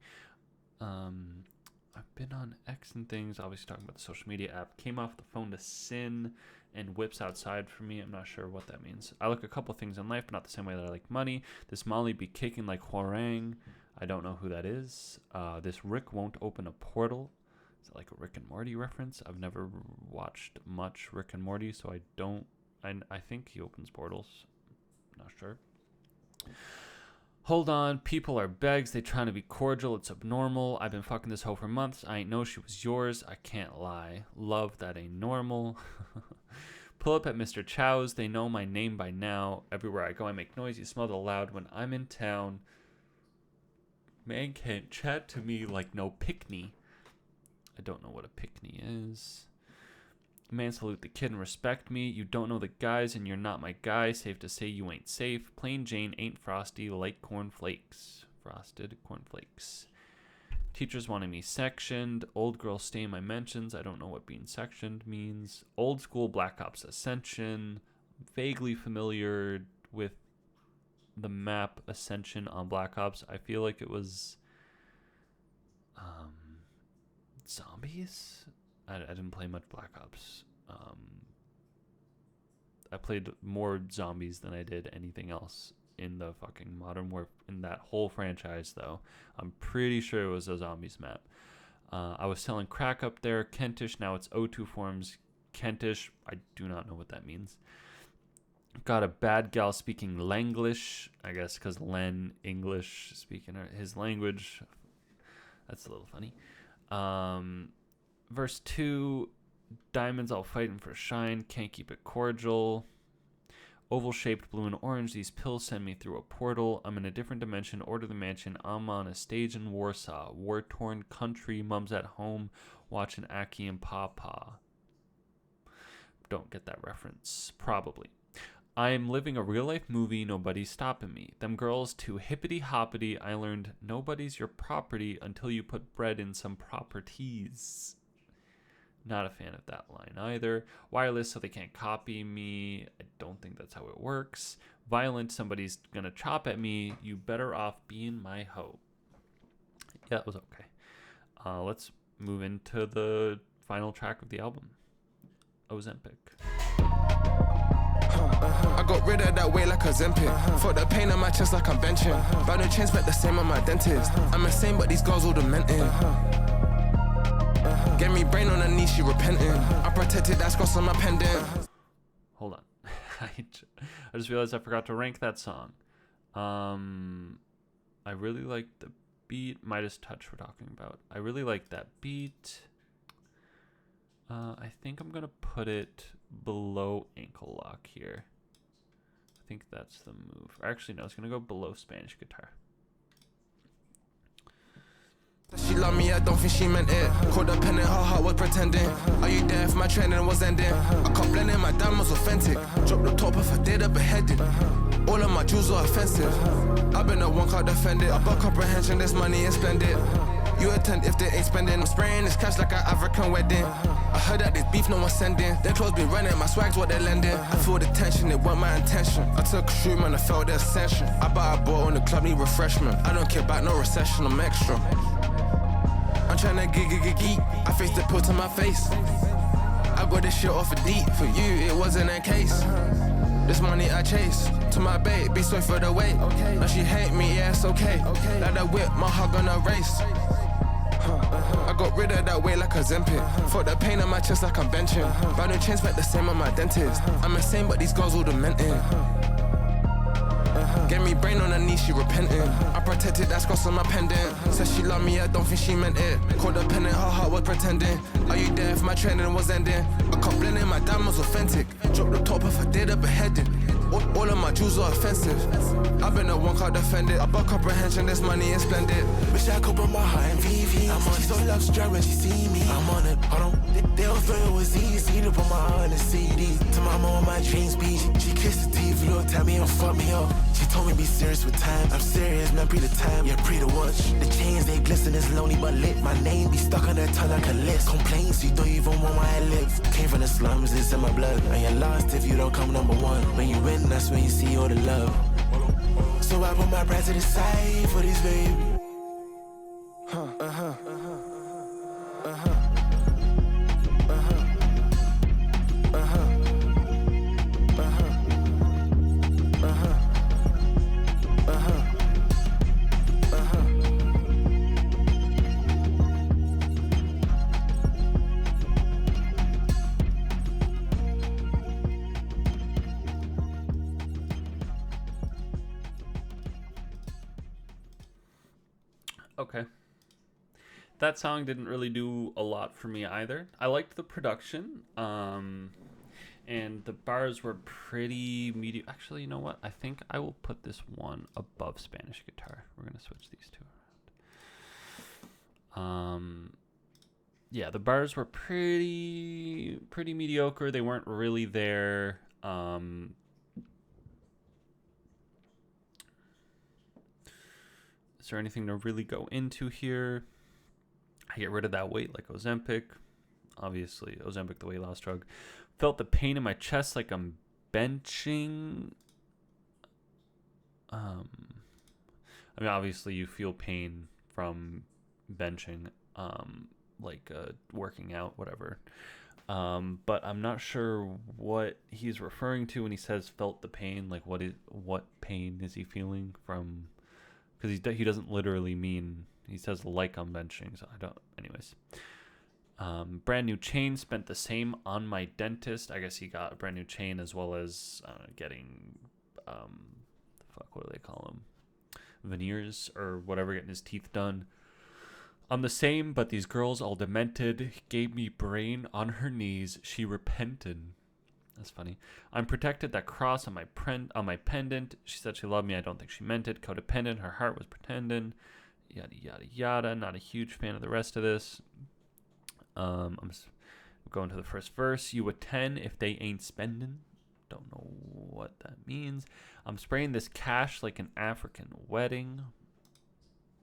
I've been on X and things, obviously talking about the social media app, came off the phone to sin, and whips outside for me. I'm not sure what that means. I like a couple things in life, but not the same way that I like money. This Molly be kicking like Hwarang. I don't know who that is. This Rick won't open a portal. Is it like a Rick and Morty reference? I've never watched much Rick and Morty, so I don't. I think he opens portals. Not sure. Hold on, people are begs. They trying to be cordial. It's abnormal. I've been fucking this hoe for months. I ain't know she was yours. I can't lie. Love, that ain't normal. Pull up at Mr. Chow's. They know my name by now. Everywhere I go, I make noise. You smell the loud when I'm in town. Man can't chat to me like no pickney. I don't know what a pickney is. Man, salute the kid and respect me. You don't know the guys and you're not my guy. Safe to say you ain't safe. Plain Jane ain't frosty like cornflakes. Frosted cornflakes. Teachers wanting me sectioned. Old girl stay in my mentions. I don't know what being sectioned means. Old school Black Ops Ascension. Vaguely familiar with the map Ascension on Black Ops. I feel like it was zombies. I didn't play much Black Ops. I played more zombies than I did anything else in the fucking Modern Warfare, in that whole franchise, though. I'm pretty sure it was a zombies map. I was selling crack up there. Kentish, now it's O2 forms. Kentish, I do not know what that means. Got a bad gal speaking Langlish, I guess because Len English speaking his language. That's a little funny. Verse 2, diamonds all fighting for shine, can't keep it cordial. Oval shaped blue and orange, these pills send me through a portal. I'm in a different dimension, order the mansion. I'm on a stage in Warsaw, war torn country, mom's at home watching Aki and Papa. Don't get that reference, probably. I'm living a real life movie, nobody's stopping me. Them girls too hippity hoppity, I learned nobody's your property until you put bread in some properties. Not a fan of that line either. Wireless so they can't copy me. I don't think that's how it works. Violent, somebody's gonna chop at me. You better off being my hoe. Yeah, it was okay. Let's move into the final track of the album. Ozempic. I got rid of that weight like a Zempic. Fought the pain on my chest like I'm benching. But no chains, but the same on my dentist. I'm insane, but these girls all demented. Get me brain on her knee, she repenting. I protected that scars on my pendant. Hold on. I just realized I forgot to rank that song. I really like the beat. Midas Touch we're talking about. I really like that beat. I think I'm going to put it below Ankle Lock here. I think that's the move. Actually, no, it's going to go below Spanish Guitar. She loved me, I don't think she meant it. Caught up in it, her heart was pretending. Are you there if my training was ending? I can't blend in, my damn was authentic. Drop the top if I did a beheaded. All of my jewels are offensive. I've been the one can't defend it. About comprehension, this money is splendid. You attend if they ain't spending. I'm spraying this cash like an African wedding. I heard that this beef no one's sending. Their clothes be running, my swag's what they're lending. I feel the tension, it wasn't my intention. I took a shoot, man, I felt the ascension. I bought a bottle in the club, need refreshment. I don't care about no recession, I'm extra. I'm tryna geek. I faced the pill to my face. I got this shit off a deep. For you, it wasn't a case. This money I chase. To my babe, be sorry for the wait. Now she hate me, yeah, it's okay. Like the whip, my heart gonna race. I got rid of that weight like a Zempic. Fought the pain on my chest like I'm benching. Brand new chains, spent the same on my dentist. I'm insane, but these girls all demented. Get me brain on her knee, she repenting. I protected that scross on my pendant. Said she loved me, I don't think she meant it. Called her pendant, her heart was pretending. Are you there if my training was ending? I can't blend in, my diamonds authentic. Drop the top if I did a beheading. All of my jewels are offensive. I've been the one can't defend it. About comprehension, this money is splendid. Wish I could put my heart in VV. I'm on it. So love struck when she see me. I'm on it. Hold on. They don't feel it was easy to put my heart in the CD. To my mama, my dreams be. She kissed the TV, looked at me and fucked me up. She told me be serious with time. I'm serious, man, pre the time. Yeah, pre the watch. The chains, they glisten, it's lonely but lit. My name be stuck on their tongue like a list. Complaints, you don't even want where I live. Came from the slums, it's in my blood. And you're lost if you don't come number one. When you win, that's when you see all the love. So I put my pride to the side for this baby. Okay. That song didn't really do a lot for me either. I liked the production, and the bars were pretty medium. Actually, you know what? I think I will put this one above Spanish guitar. We're gonna switch these two around. Yeah, the bars were pretty mediocre. They weren't really there. Is there anything to really go into here? I get rid of that weight like Ozempic. Obviously, Ozempic, the weight loss drug. Felt the pain in my chest like I'm benching. I mean, obviously, you feel pain from benching, like working out, whatever. But I'm not sure what he's referring to when he says felt the pain. Like, what pain is he feeling from? Because he doesn't literally mean, he says like I'm benching, so I don't, anyways. Brand new chain, spent the same on my dentist. I guess he got a brand new chain as well as getting, what do they call them? Veneers or whatever, getting his teeth done. I'm the same, but these girls all demented, gave me brain on her knees, she repented. That's funny. I'm protected, that cross on my pendant. She said she loved me. I don't think she meant it. Codependent. Her heart was pretending. Yada, yada, yada. Not a huge fan of the rest of this. I'm going to the first verse. You a 10 if they ain't spending. Don't know what that means. I'm spraying this cash like an African wedding.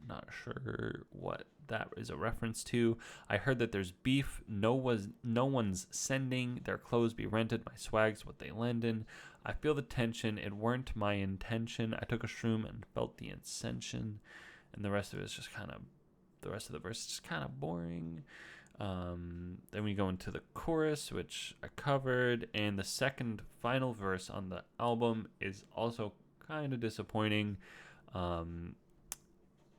Not sure what that is a reference to. I heard that there's beef. No one's sending. Their clothes be rented. My swag's what they lendin'. I feel the tension. It weren't my intention. I took a shroom and felt the ascension. And the rest of it is just kind of, the rest of the verse is just kind of boring. Then we go into the chorus, which I covered. And the second final verse on the album is also kind of disappointing.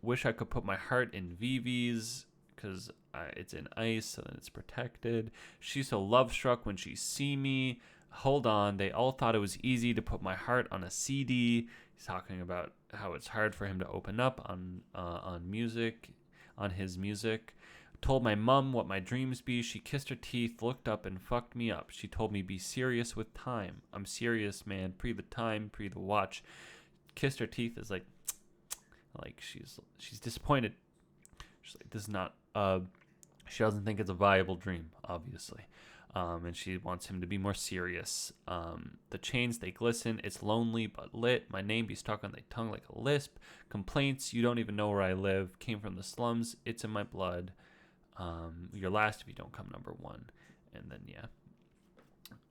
Wish I could put my heart in VV's because it's in ice, so then it's protected. She's so love struck when she see me. Hold on, they all thought it was easy to put my heart on a CD. He's talking about how it's hard for him to open up on music, on his music. Told my mom what my dreams be. She kissed her teeth, looked up and fucked me up. She told me be serious with time. I'm serious, man. Pre the time, pre the watch. Kissed her teeth is like she's disappointed. She's like, this is not she doesn't think it's a viable dream, obviously. And she wants him to be more serious. The chains, they glisten. It's lonely but lit. My name be stuck on their tongue like a lisp. Complaints, you don't even know where I live. Came from the slums, it's in my blood. You're last if you don't come number one. And then yeah.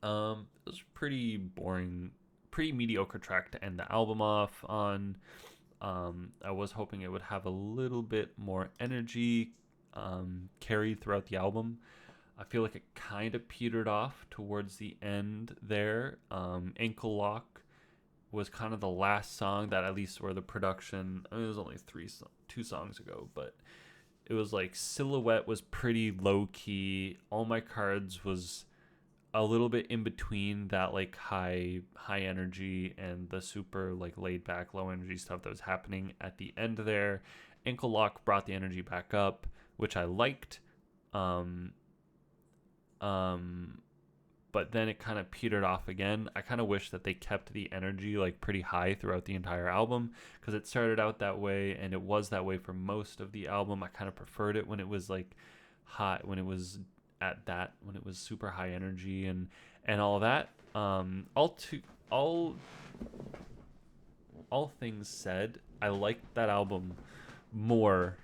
It was pretty boring, pretty mediocre track to end the album off on. I was hoping it would have a little bit more energy carried throughout the album. I feel like it kind of petered off towards the end there. Ankle Lock was kind of the last song that at least were the production. I mean, it was only two songs ago, but it was like Silhouette was pretty low key. All My Cards was a little bit in between that like high energy and the super like laid back low energy stuff that was happening at the end there. Ankle Lock brought the energy back up, which I liked. But then it kind of petered off again. I kind of wish that they kept the energy like pretty high throughout the entire album, because it started out that way and it was that way for most of the album. I kind of preferred it when it was like high, when it was when it was super high energy and all that. All things said, I liked that album more,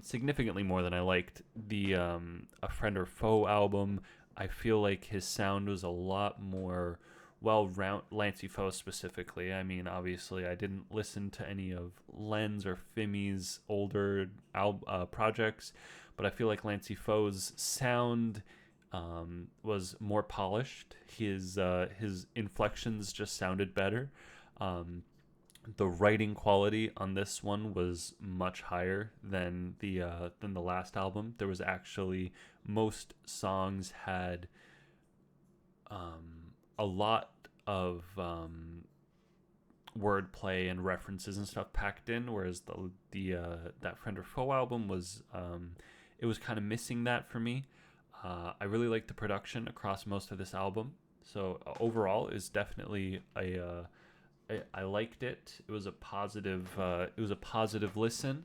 significantly more than I liked the A Friend or Foe album. I feel like his sound was a lot more well-rounded, Lancey Foux specifically. I mean, obviously, I didn't listen to any of Len's or Fimi's older projects, but I feel like Lancey Foux' sound was more polished. His inflections just sounded better. The writing quality on this one was much higher than the last album. There was actually, most songs had a lot of wordplay and references and stuff packed in, whereas that Friend or Foe album was it was kind of missing that for me. I really liked the production across most of this album, so overall is definitely I liked it. It was a positive listen.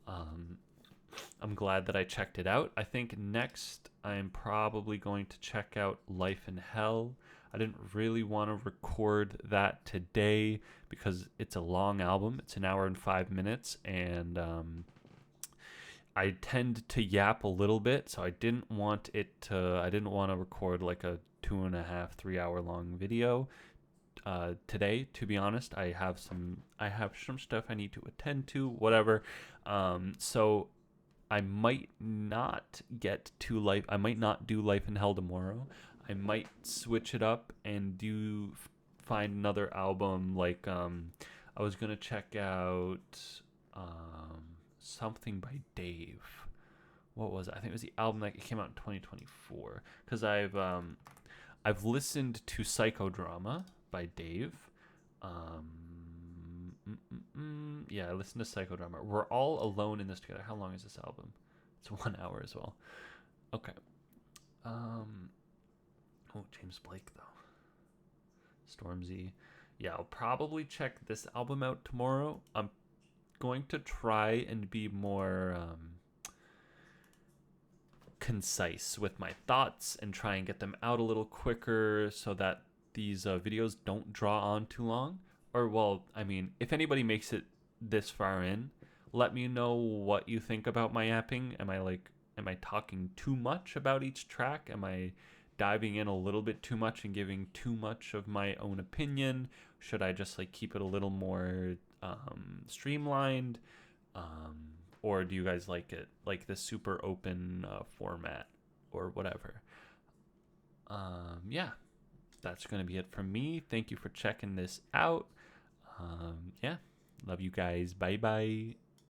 I'm glad that I checked it out. I think next I'm probably going to check out Life in Hell. I didn't really want to record that today because it's a long album. It's an hour and 5 minutes, and I tend to yap a little bit, so I didn't want to record like a 2.5, 3 hour long video today. To be honest, I have some stuff I need to attend to, whatever. So I might not do Life in Hell tomorrow. I might switch it up and find another album. Like I was gonna check out something by Dave. What was it? I think it was the album that came out in 2024. Because I've listened to Psychodrama by Dave. Yeah, I listened to Psychodrama. We're All Alone in This Together. How long is this album? It's 1 hour as well. Okay. James Blake though. Stormzy. Yeah, I'll probably check this album out tomorrow. I'm going to try and be more concise with my thoughts and try and get them out a little quicker so that these videos don't draw on too long. Or, well, I mean, if anybody makes it this far in, let me know what you think about my yapping. Am I talking too much about each track? Am I diving in a little bit too much and giving too much of my own opinion? Should I just keep it a little more streamlined? Or do you guys like it like the super open format or whatever? Yeah, that's going to be it from me. Thank you for checking this out. Yeah, love you guys. Bye bye.